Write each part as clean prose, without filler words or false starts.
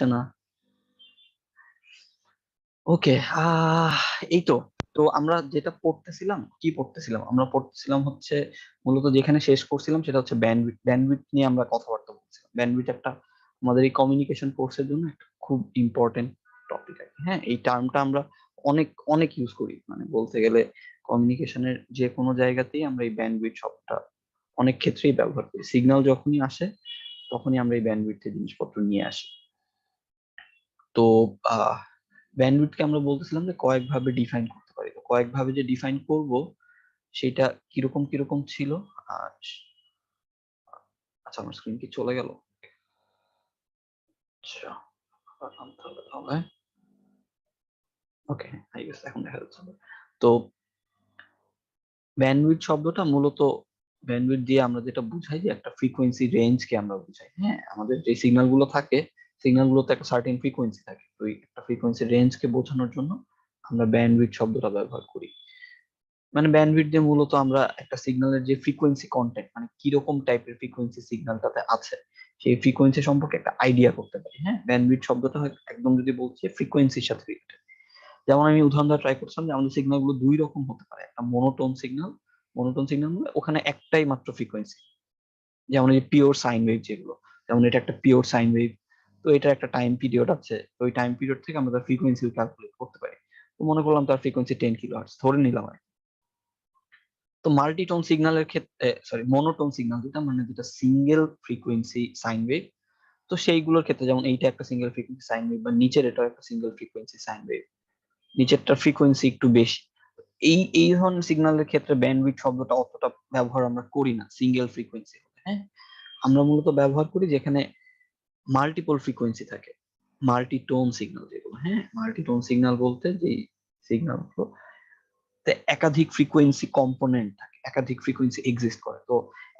হচ্ছে না। ওকে। এই তো। তো আমরা যেটা পড়তেছিলাম আমরা পড়তেছিলাম হচ্ছে মূলত যেখানে শেষ করছিলাম সেটা হচ্ছে ব্যান্ডউইথ। ব্যান্ডউইথ নিয়ে আমরা কথাবার্তা বলছিলাম। ব্যান্ডউইথ একটা আমাদের এই কমিউনিকেশন কোর্সের জন্য একটা খুব ইম্পর্টেন্ট টপিক আর কি। হ্যাঁ, এই টার্মটা আমরা অনেক অনেক ইউজ করি, মানে বলতে গেলে কমিউনিকেশনের যে কোনো জায়গাতেই আমরা এই ব্যান্ডউইথ শব্দটা অনেক ক্ষেত্রেই ব্যবহার করি। সিগন্যাল যখনই আসে তখনই আমরা এই ব্যান্ডউইথের জিনিসপত্র নিয়ে আসি। তো আহ ব্যান্ডউইথকে আমরা বলতেছিলাম যে কয়েকভাবে ডিফাইন করতে পারি। তো কয়েকভাবে যে ডিফাইন করব সেটা কিরকম কিরকম ছিল। আর আচ্ছা, আমার স্ক্রিন কি চলে গেল? আচ্ছা, আনতে হবে তাহলে। ওকে, আই গেস এখন দেখা যাচ্ছে। তো ব্যান্ডউইথ শব্দটা মূলত ব্যান্ডউইথ দিয়ে আমরা যেটা বুঝাই যে একটা ফ্রিকোয়েন্সি রেঞ্জকে আমরা বুঝাই। হ্যাঁ, আমাদের যে সিগন্যাল গুলো থাকে, সিগন্যাল গুলোতে একটা সার্টেন ফ্রিকোয়েন্সি থাকে। তো এই একটা ফ্রিকোয়েন্সি রেঞ্জকে বোঝানোর জন্য আমরা ব্যান্ডউইথ শব্দটা ব্যবহার করি। মানে ব্যান্ডউইথ দিয়ে মূলত আমরা একটা সিগন্যালের যে ফ্রিকোয়েন্সি কন্টেন্ট, মানে কিরকম টাইপের ফ্রিকোয়েন্সি সিগন্যালটাতে আছে সেই ফ্রিকোয়েন্সি সম্পর্কে একটা আইডিয়া করতে পারি। হ্যাঁ, ব্যান্ডউইথ শব্দটা হয় একদম যদি বলছি ফ্রিকোয়েন্সির সাথে রিলেটেড। যেমন আমি উদাহরণ দেওয়ার ট্রাই করছিলাম যে আমাদের সিগন্যাল গুলো দুই রকম হতে পারে। একটা মোনোটোন সিগন্যাল, মোনোটোন সিগন্যাল মানে ওখানে একটাই মাত্র ফ্রিকোয়েন্সি। যেমন এই পিওর সাইন ওয়েভ যেগুলো, যেমন এটা একটা পিওর সাইন ওয়েভ। তো এটা একটা টাইম পিরিয়ড আছে, তো ওই টাইম পিরিয়ড থেকে আমরা তার ফ্রিকোয়েন্সি ক্যালকুলেট করতে পারি। তো মনে করলাম তার ফ্রিকোয়েন্সি 10 কিলোহার্টজ ধরে নিলাম। তো মাল্টিটোন সিগন্যালের ক্ষেত্রে, সরি, মোনোটোন সিগন্যাল যেটা, মানে যেটা সিঙ্গেল ফ্রিকোয়েন্সি সাইন ওয়েভ, তো সেইগুলোর ক্ষেত্রে যেমন এইটা একটা সিঙ্গেল ফ্রিকোয়েন্সি সাইন ওয়েভ, বা নিচের এটাও একটা সিঙ্গেল ফ্রিকোয়েন্সি সাইন ওয়েভ, নিচেরটার ফ্রিকোয়েন্সি একটু বেশি। এই এই ধরনের সিগন্যালের ক্ষেত্রে ব্যান্ডউইথ শব্দটা অতটা ব্যবহার আমরা করি না সিঙ্গেল ফ্রিকোয়েন্সি। হ্যাঁ, আমরা মূলত ব্যবহার করি যেখানে মাল্টিপল ফ্রিকোয়েন্সি থাকে, মাল্টিটোন সিগন্যাল যেগুলো। হ্যাঁ, মাল্টিটোন সিগন্যাল বলতে যে সিগন্যাল একাধিক ফ্রিকোয়েন্সি কম্পোনেন্ট থাকে, একাধিক ফ্রিকোয়েন্সি এক্সিস্ট করে। তো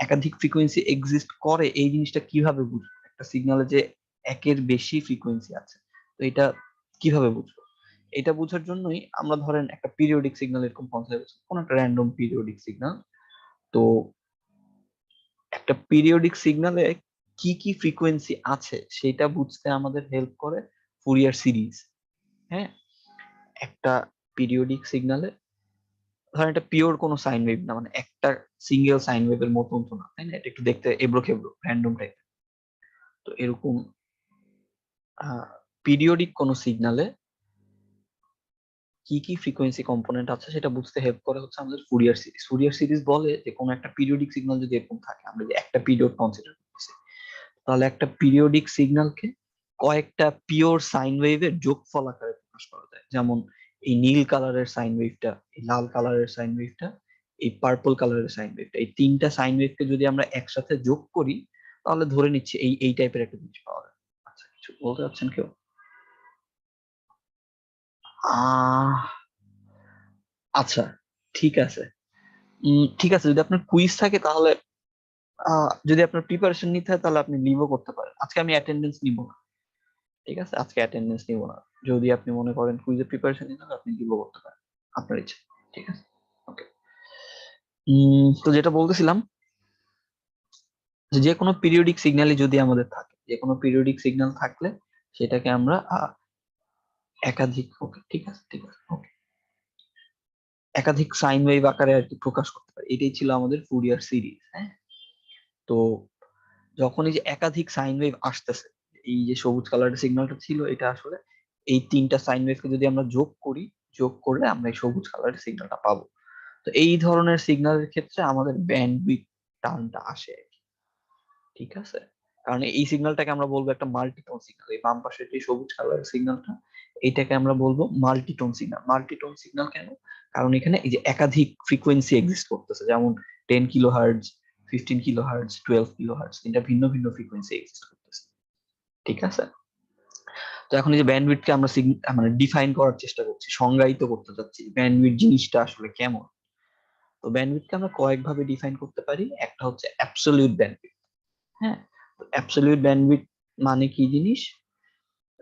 একাধিক ফ্রিকোয়েন্সি এক্সিস্ট করে এই জিনিসটা কিভাবে বুঝবো? একটা সিগন্যালে যে একের বেশি ফ্রিকোয়েন্সি আছে, তো এটা কিভাবে বুঝবো? এটা বোঝার জন্যই আমরা ধরেন একটা পিরিয়ডিক সিগন্যাল এরকম কনসিডার করছি, কোন একটা র্যান্ডম পিরিয়ডিক সিগন্যাল। তো একটা পিরিয়ডিক সিগন্যালে কি কি ফ্রিকোয়েন্সি আছে সেটা বুঝতে আমাদের হেল্প করে ফুরিয়ার সিরিজ। হ্যাঁ, একটা পিরিয়ডিক সিগন্যালে ধরেন এটা পিওর কোনো সাইন ওয়েভ না, মানে একটা সিঙ্গেল সাইন ওয়েভের মতন তো না, তাই না? এটা একটু দেখতে এবড়ো খেবড়ো র্যান্ডম টাইপ। তো এরকম পিরিয়ডিক কোনো সিগন্যালে কি কি ফ্রিকোয়েন্সি কম্পোনেন্ট আছে সেটা বুঝতে হেল্প করে হচ্ছে আমাদের ফুরিয়ার সিরিজ। ফুরিয়ার সিরিজ বলে যে কোনো একটা পিরিয়ডিক সিগন্যাল যদি এরকম থাকে, আমরা যে একটা পিরিয়ড কনসিডার করতেছি, তাহলে একটা পিরিয়ডিক সিগন্যালকে কয়েকটা পিওর সাইন ওয়েভের যোগফল আকারে প্রকাশ করা যায়। যেমন এই নীল কালারের সাইন ওয়েভটা, এই লাল কালারের সাইন ওয়েভটা, এই পার্পল কালারের সাইন ওয়েভটা, এই তিনটা সাইন ওয়েভকে যদি আমরা একসাথে যোগ করি তাহলে ধরে নিচ্ছি এই এই টাইপের একটা জিনিস পাওয়া যায়। আচ্ছা, কিছু বলতে চাচ্ছেন কেউ? আহ আচ্ছা, ঠিক আছে। ঠিক আছে, যদি আপনার কুইজ থাকে তাহলে যদি আপনার প্রিপারেশন নিতে হয় তাহলে আপনি লিভও করতে পারেন। আজকে আমি অ্যাটেন্ডেন্স নিব না। ঠিক আছে, আজকে অ্যাটেন্ডেন্স নিব না। যদি আপনি মনে করেন কুইজের প্রিপারেশন নিতে হবে, আপনি লিভও করতে পারেন, আপনার ইচ্ছা। ঠিক আছে, ওকে। তো যেটা বলতেছিলাম যে যে কোনো পিরিয়ডিক সিগন্যালই যদি আমাদের থাকে, যে কোনো পিরিয়ডিক সিগন্যাল থাকলে সেটাকে আমরা একাধিক, ওকে ঠিক আছে, ঠিক আছে, ওকে, একাধিক সাইন ওয়েভ আকারে আর কি প্রকাশ করতে পারি। এটাই ছিল আমাদের ফুরিয়ার সিরিজ। হ্যাঁ, তো যখন এই যে একাধিক সাইন ওয়েভ আসতেছে, এই যে সবুজ কালারের সিগন্যালটা ছিল, এটা আসলে এই তিনটা সাইন ওয়েভকে যদি আমরা যোগ করি, যোগ করলে আমরা এই সবুজ কালারের সিগন্যালটা পাবো। তো এই ধরনের সিগন্যালের ক্ষেত্রে আমাদের ব্যান্ডউইথ টার্মটা আসে আর কি। ঠিক আছে, কারণ এই সিগন্যালটাকে আমরা বলবো একটা মাল্টিটোন সিগন্যাল। এই বাম পাশের যে সবুজ কালারের সিগন্যালটা, এইটাকে আমরা বলবো মাল্টিটোন সিগন্যাল। মাল্টিটোন সিগন্যাল কেন? কারণ এখানে এই যে একাধিক ফ্রিকোয়েন্সি এক্সিস্ট করতেছে, যেমন 10 কিলোহার্টজ, 15 কিলোহার্টজ, 12 কিলোহার্টজ, তিনটা ভিন্ন ভিন্ন ফ্রিকোয়েন্সি এক্সিস্ট করতেছে। ঠিক আছে, তো এখন এই যে ব্যান্ডউইথকে আমরা মানে ডিফাইন করার চেষ্টা করছি, সংজ্ঞায়িত করতে চাচ্ছি ব্যান্ডউইথ জিনিসটা আসলে কেমন। তো ব্যান্ডউইথকে আমরা কয়েকভাবে ডিফাইন করতে পারি। একটা হচ্ছে অ্যাবসলিউট ব্যান্ডউইথ। হ্যাঁ, তো অ্যাবসলিউট ব্যান্ডউইথ মানে কি জিনিস?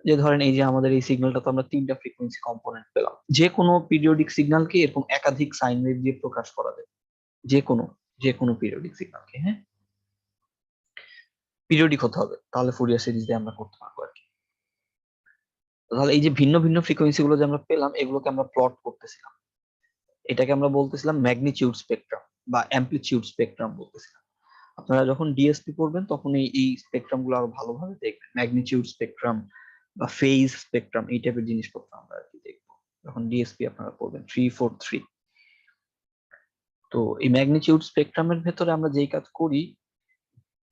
যে ধরেন এই যে আমাদের এই সিগন্যালটা তো আমরা তিনটা ফ্রিকোয়েন্সি কম্পোনেন্ট পেলাম। যে কোনো পিরিয়ডিক সিগন্যালকে এরকম একাধিক সাইন ওয়েভ দিয়ে প্রকাশ করা যায়। যে কোনো যে কোনো পিরিয়ডিক সিগন্যালকে। হ্যাঁ, পিরিয়ডিক হতে হবে, তাহলে ফুরিয়ার সিরিজ দিয়ে আমরা করতে পারবো আর কি। তাহলে এই যে ভিন্ন ভিন্ন ফ্রিকোয়েন্সি গুলো যে আমরা পেলাম, এগুলোকে আমরা প্লট করতেছিলাম, এটাকে আমরা বলতেছিলাম ম্যাগনিটিউড স্পেকট্রাম বা অ্যামপ্লিটিউড স্পেকট্রাম বলতেছিলাম। আপনারা যখন ডিএসপি পড়বেন তখন এই স্পেকট্রাম গুলো আরো ভালোভাবে দেখবেন, ম্যাগনিটিউড স্পেকট্রাম বা ফেজ স্পেকট্রাম, এই টাইপের জিনিসপত্র আমরা আর কি দেখবো যখন ডিএসপি আপনারা পড়বেন 343। তো এই ম্যাগনিটিউড স্পেকট্রামের ভেতরে আমরা যেই কাজ করি,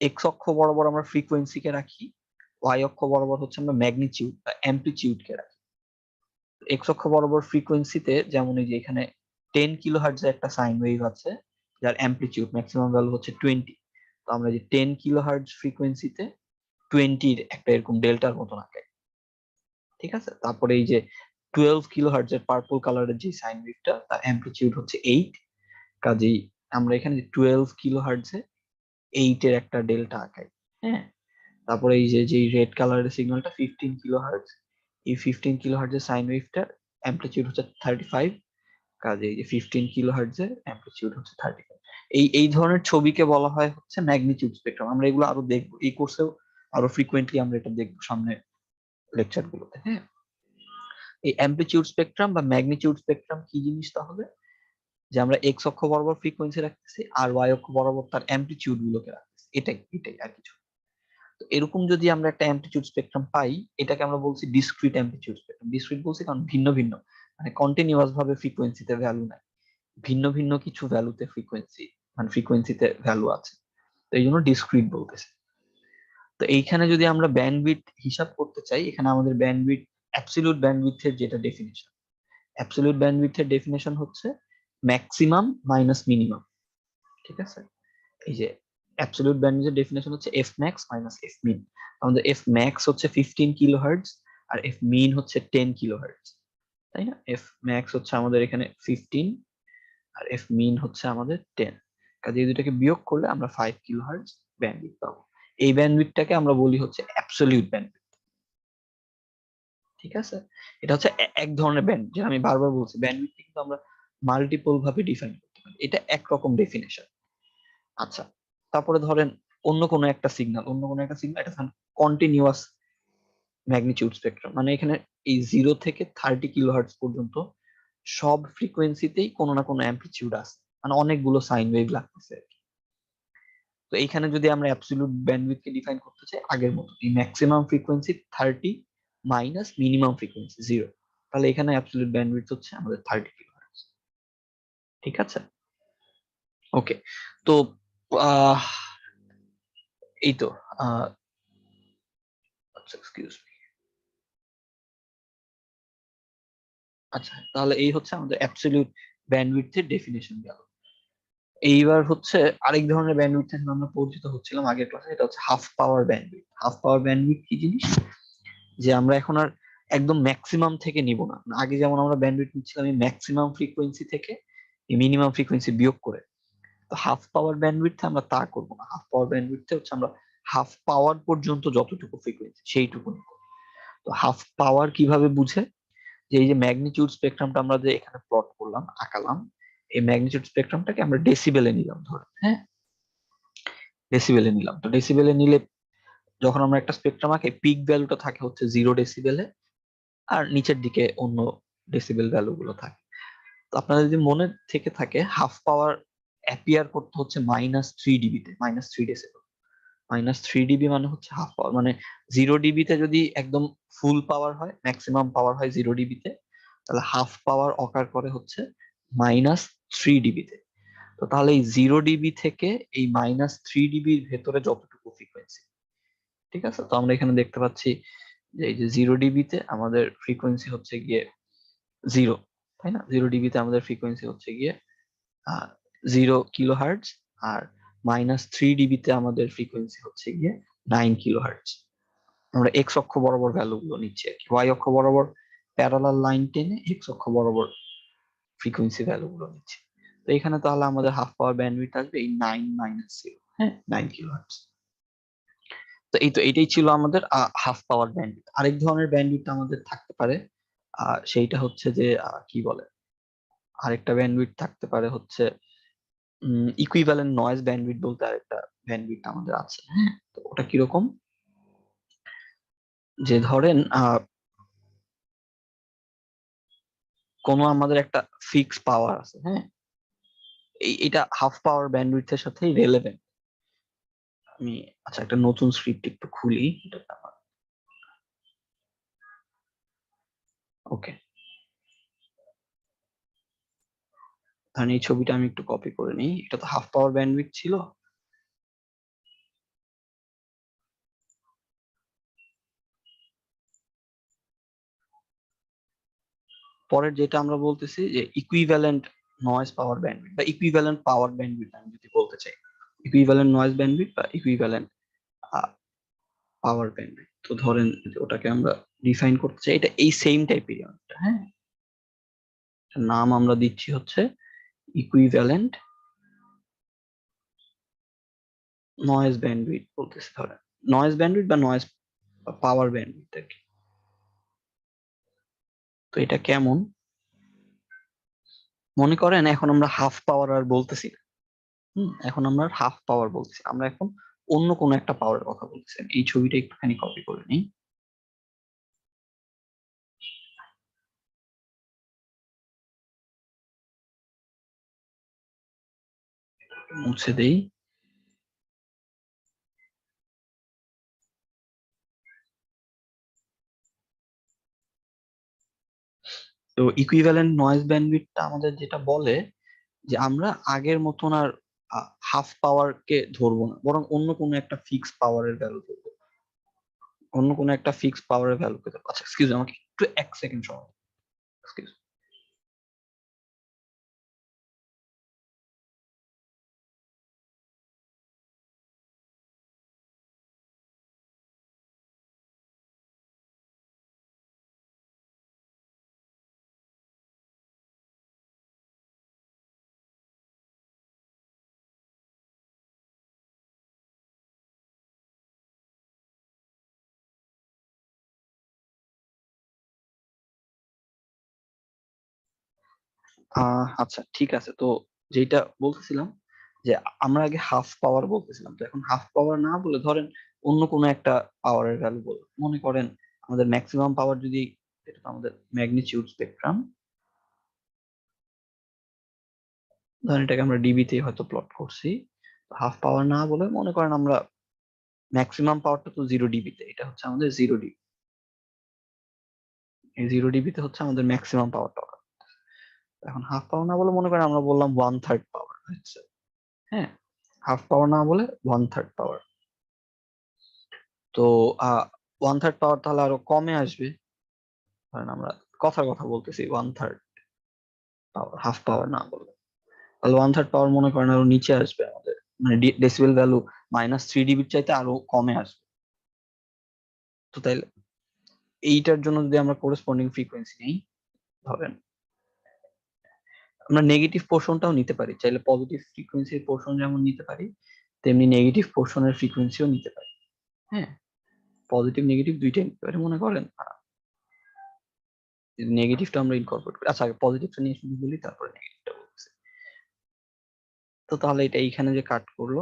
এক্স অক্ষ বরাবর আমরা ফ্রিকোয়েন্সি কে রাখি, ওয়াই অক্ষ বরাবর হচ্ছে আমরা ম্যাগনিটিউড বা অ্যামপ্লিটিউড কে রাখি। এক্স অক্ষ বরাবর ফ্রিকোয়েন্সিতে যেমন এই যে এখানে 10 কিলো হার্টজের একটা সাইন ওয়েভ আছে, যার অ্যামপ্লিটিউড ম্যাক্সিমাম ভ্যালু হচ্ছে 20। তো আমরা যে 10 কিলো হার্টজ ফ্রিকোয়েন্সিতে 20-র একটা এরকম ডেল্টার মতন আঁকাই, ঠিক আছে। তারপরে এই যে 12 কিলো হার্টজের পার্পল কালারের যে সাইন ওয়েভটা, তার অ্যামপ্লিটিউড হচ্ছে 8। কাজেই আমরা এখানে 12 কিলো হার্টজে 8-এর একটা ডেল্টা আঁকাই। হ্যাঁ, তারপরে এই যে যে রেড কালারের সিগন্যালটা 15 কিলো হার্টজ, এই 15 কিলো হার্টজের সাইন ওয়েভটার অ্যামপ্লিটিউড হচ্ছে 35। কাজে এই যে 15 কিলো হার্টজের অ্যামপ্লিটিউড হচ্ছে 35। এই ধরনের ছবিকে বলা হয় হচ্ছে ম্যাগনিটিউড স্পেকট্রাম। আমরা এগুলো আরো দেখবো এই কোর্সেও, আরো ফ্রিকোয়েন্টলি আমরা এটা দেখবো সামনে লেকচার গুলোতে। হ্যাঁ, এই অ্যামপ্লিটিউড স্পেকট্রাম বা ম্যাগনিটিউড স্পেকট্রাম কি জিনিস তাহলে? যে আমরা এক্স অক্ষ বরাবর ফ্রিকোয়েন্সি রাখতেছি আর ওয়াই অক্ষ বরাবর তার অ্যামপ্লিটিউড গুলোকে রাখতেছি, এটাই এটাই আর কিছু। তো এরকম যদি আমরা একটা অ্যামপ্লিটিউড স্পেকট্রাম পাই, এটাকে আমরা বলছি ডিসক্রিট অ্যামপ্লিটিউড স্পেকট্রাম। ডিসক্রিট বলছি কারণ ভিন্ন ভিন্ন, মানে কন্টিনিউয়াস ভাবে ফ্রিকোয়েন্সিতে ভ্যালু নাই, ভিন্ন ভিন্ন কিছু ভ্যালুতে ফ্রিকোয়েন্সি, মানে ফ্রিকোয়েন্সিতে ভ্যালু আছে, তো এই জন্য ডিসক্রিট বলতেছে। তো এইখানে যদি আমরা ব্যান্ডউইথ হিসাব করতে চাই, এখানে আমাদের ব্যান্ডউইথ, অ্যাবসলিউট ব্যান্ডউইথের যেটা ডেফিনিশন, অ্যাবসলিউট ব্যান্ডউইথের ডেফিনিশন হচ্ছে ম্যাক্সিমাম মাইনাস মিনিমাম, ঠিক আছে। এই যে অ্যাবসলিউট ব্যান্ডউইথের ডেফিনিশন হচ্ছে এফ ম্যাক্স মাইনাস এফ মিন। আমাদের এফ ম্যাক্স হচ্ছে 15 কিলো হার্টজ আর এফ মিন হচ্ছে 10 কিলো হার্টজ, তাই না? এফ ম্যাক্স হচ্ছে আমাদের এখানে 15 আর এফ মিন হচ্ছে আমাদের 10। কাজে এই দুটাকে বিয়োগ করলে আমরা 5 কিলো হার্টজ ব্যান্ডউইথ পাবো। এই ব্যান্ডউইথটাকে আমরা বলি হচ্ছে অ্যাবসলিউট ব্যান্ডউইথ, ঠিক আছে। এটা হচ্ছে এক ধরনের ব্যান্ড, যেটা আমি বারবার বলছি, ব্যান্ডউইথ কিন্তু আমরা মাল্টিপল ভাবে ডিফাইন করতে পারি, এটা একরকম ডেফিনেশন। আচ্ছা, তারপরে ধরেন অন্য কোনো একটা সিগন্যাল, এটা কন্টিনিউয়াস ম্যাগনিটিউড স্পেকট্রাম, মানে এখানে এই 0 থেকে 30 কিলোহার্টজ পর্যন্ত সব ফ্রিকোয়েন্সিতেই কোনো না কোনো অ্যামপ্লিটিউড আছে, মানে অনেকগুলো সাইন ওয়েভ লাগতেছে আর কি। তো এইখানে যদি আমরা অ্যাবসলিউট ব্যান্ডউইথ কে ডিফাইন করতে চাই আগের মতো, এই maximum frequency 30 minus minimum frequency 0, তাহলে এখানে অ্যাবসলিউট ব্যান্ডউইথ হচ্ছে আমাদের 30 কিলোহার্টজ, ঠিক আছে। ওকে, তো আহ এই তো আহ আচ্ছা, এক্সকিউজ মি। আচ্ছা, তাহলে এই হচ্ছে আমাদের অ্যাবসলিউট ব্যান্ডউইথের ডেফিনিশন গেল। এইবার হচ্ছে আরেক ধরনের ব্যান্ডউইথ এর সাথে আমরা পরিচিত হচ্ছিলাম আগের ক্লাসে, এটা হচ্ছে হাফ পাওয়ার ব্যান্ডউইথ। হাফ পাওয়ার ব্যান্ডউইথ কি জিনিস? যে আমরা এখন আর একদম ম্যাক্সিমাম থেকে নিব না, আগে যেমন আমরা ব্যান্ডউইথ নিচ্ছিলাম এই ম্যাক্সিমাম ফ্রিকোয়েন্সি থেকে মিনিমাম ফ্রিকোয়েন্সি বিয়োগ করে। তো হাফ পাওয়ার ব্যান্ডউইথে আমরা তা করবো না, হাফ পাওয়ার ব্যান্ডউইথে হচ্ছে আমরা হাফ পাওয়ার পর্যন্ত যতটুকু ফ্রিকোয়েন্সি সেইটুকু নিব। তো হাফ পাওয়ার কিভাবে বুঝে? যে এই যে ম্যাগনিটিউড স্পেকট্রামটা আমরা যে এখানে প্লট করলাম, আঁকালাম, এই ম্যাগনিটিউড স্পেকট্রামটাকে আমরা ডেসিবেলে নিলাম ধরেন, হ্যাঁ, ডেসিবেলে নিলাম। তো ডেসিবেলে নিলে যখন আমরা একটা স্পেকট্রাম আঁকি, পিক ভ্যালুটা থাকে হচ্ছে 0 ডেসিবেলে, আর নিচের দিকে অন্য ডেসিবেল ভ্যালু গুলো থাকে। তো আপনাদের যদি মনে থেকে থাকে, হাফ পাওয়ার অ্যাপিয়ার করতে হচ্ছে -3 ডিবিতে, -3 ডেসিবেল। -3 ডিবি মানে হচ্ছে হাফ পাওয়ার, মানে 0 ডিবিতে যদি একদম ফুল পাওয়ার হয়, ম্যাক্সিমাম পাওয়ার হয় 0 ডিবিতে, তাহলে হাফ পাওয়ার অকার করে হচ্ছে -3 ডিবিতে। তো তাহলে এই 0 ডিবি থেকে এই -3 ডিবির ভেতরে যতটুকু ফ্রিকোয়েন্সি, ঠিক আছে। তো আমরা এখানে দেখতে পাচ্ছি যে এই যে 0 ডিবিতে আমাদের ফ্রিকোয়েন্সি হচ্ছে গিয়ে 0, তাই না? 0 ডিবিতে আমাদের ফ্রিকোয়েন্সি হচ্ছে গিয়ে 0 কিলো হার্টজ, আর -3 ডিবিতে আমাদের ফ্রিকোয়েন্সি হচ্ছে গিয়ে 9 কিলো হার্টজ। আমরা এক্স অক্ষ বরাবর ভ্যালু গুলো নিচ্ছি আর কি, ওয়াই অক্ষ বরাবর প্যারালাল লাইন টেনে এক্স অক্ষ বরাবর ফ্রিকোয়েন্সি ভ্যালু গুলো নিচ্ছি। তো এখানে তাহলে আমাদের হাফ পাওয়ার ব্যান্ডউইথ আসবে এই 9 - 0, হ্যাঁ, 9 কিলোহার্টজ। তো এই তো এটাই ছিল আমাদের হাফ পাওয়ার ব্যান্ডউইথ। আরেক ধরনের ব্যান্ডউইথ আমাদের থাকতে পারে, সেইটা হচ্ছে যে কি বলে, আরেকটা ব্যান্ডউইথ থাকতে পারে হচ্ছে ইকুইভ্যালেন্ট নয়েজ ব্যান্ডউইথ বলতে আরেকটা ব্যান্ডউইথ আমাদের আছে, হ্যাঁ। তো ওটা কিরকম? যে ধরেন কোনো আমাদের একটা ফিক্স পাওয়ার আছে, হ্যাঁ, এটা হাফ পাওয়ার ব্যান্ডউইথের সাথেই রেলেভেন্ট। আমি আচ্ছা একটা নতুন স্ক্রিপ্ট একটু খুলি, ওকে। ধরেন এই ছবিটা আমি একটু কপি করে নিই, এটা তো হাফ পাওয়ার ব্যান্ডউইথ ছিল। পরের যেটা আমরা বলতেছি যে ইকুইভ্যালেন্ট নয়েজ পাওয়ার ব্যান্ডউইথ বা ইকুইভ্যালেন্ট পাওয়ার ব্যান্ডউইথ আমি যদি বলতে চাই, ইকুইভ্যালেন্ট নয়েজ ব্যান্ডউইথ বা ইকুইভ্যালেন্ট পাওয়ার ব্যান্ডউইথ। তো ধরেন ওটাকে আমরা ডিফাইন করতে চাই, এটা এই সেম টাইপের, হ্যাঁ, নাম আমরা দিচ্ছি হচ্ছে ইকুইভ্যালেন্ট নয়েজ ব্যান্ডউইথ বলতেছি, ধরেন নয়েজ ব্যান্ডউইথ বা নয়েজ পাওয়ার ব্যান্ডউইথ আর কি। তো এটা কেমন, মনে করেন এখন আমরা হাফ পাওয়ার আর বলতেছি না, এখন আমরা হাফ পাওয়ার বলছি, আমরা এখন অন্য কোনো একটা পাওয়ারের কথা বলতেছি। এই ছবিটা একটুখানি কপি করে নিই, মুছে দেই। তো ইকুইভ্যালেন্ট নয়েজ ব্যান্ডউইথটা আমাদের যেটা বলে যে আমরা আগের মতন আর হাফ পাওয়ার কে ধরবো না, বরং অন্য কোনো একটা ফিক্স পাওয়ারের ভ্যালু ধরবো, অন্য কোনো একটা ফিক্স পাওয়ারের ভ্যালু কে ধরবো। আচ্ছা এক্সকিউজ আমাকে একটু 1 সেকেন্ড সময়, এক্সকিউজ। আচ্ছা ঠিক আছে, তো যেটা বলতেছিলাম যে আমরা আগে হাফ পাওয়ার বলতেছিলাম, তো এখন হাফ পাওয়ার না বলে ধরেন অন্য কোনো একটা পাওয়ারের ভ্যালু বল, মনে করেন আমাদের ম্যাক্সিমাম পাওয়ার যদি, এটা তো আমাদের ম্যাগনিটিউড স্পেকট্রাম, ধরেন এটাকে আমরা ডিবি তে হয়তো প্লট করছি। হাফ পাওয়ার না বলে মনে করেন আমরা ম্যাক্সিমাম পাওয়ারটা তো 0 ডিবি তে, এটা হচ্ছে আমাদের 0 ডিবি, এই 0 ডিবি তে হচ্ছে আমাদের ম্যাক্সিমাম পাওয়ারটা। এখন হাফ পাওয়ার না বলে মনে করেন আমরা বললাম 1/3 পাওয়ার হচ্ছে, হ্যাঁ, হাফ পাওয়ার না বলে 1/3 পাওয়ার। তো 1/3 পাওয়ার তাহলে আরো কমে আসবে, ধরেন আমরা কথার কথা বলতেছি 1/3 পাওয়ার, হাফ পাওয়ার না বলে, তাহলে 1/3 পাওয়ার মনে করেন আরো নিচে আসবে আমাদের, মানে ডেসিবেল ভ্যালু -3 ডিবির চাইতে আরো কমে আসবে। তো তাইলে এইটার জন্য যদি আমরা করেসপন্ডিং ফ্রিকোয়েন্সি নেই, ধরেন আমরা নেগেটিভ পোর্শনটাও নিতে পারি, চাইলে পজিটিভ ফ্রিকোয়েন্সির পোর্শন যেমন নিতে পারি, তেমনি নেগেটিভ পোর্শনের ফ্রিকোয়েন্সিও নিতে পারি, হ্যাঁ, পজিটিভ নেগেটিভ দুইটাই নিতে পারি। মনে করেন নেগেটিভটা আমরা ইনকর্পোরেট করি, আচ্ছা আগে পজিটিভটা নিয়ে শুরু বলি তারপরে নেগেটিভটা বলতেছি। তো তাহলে এটা এইখানে যে কাট করলো,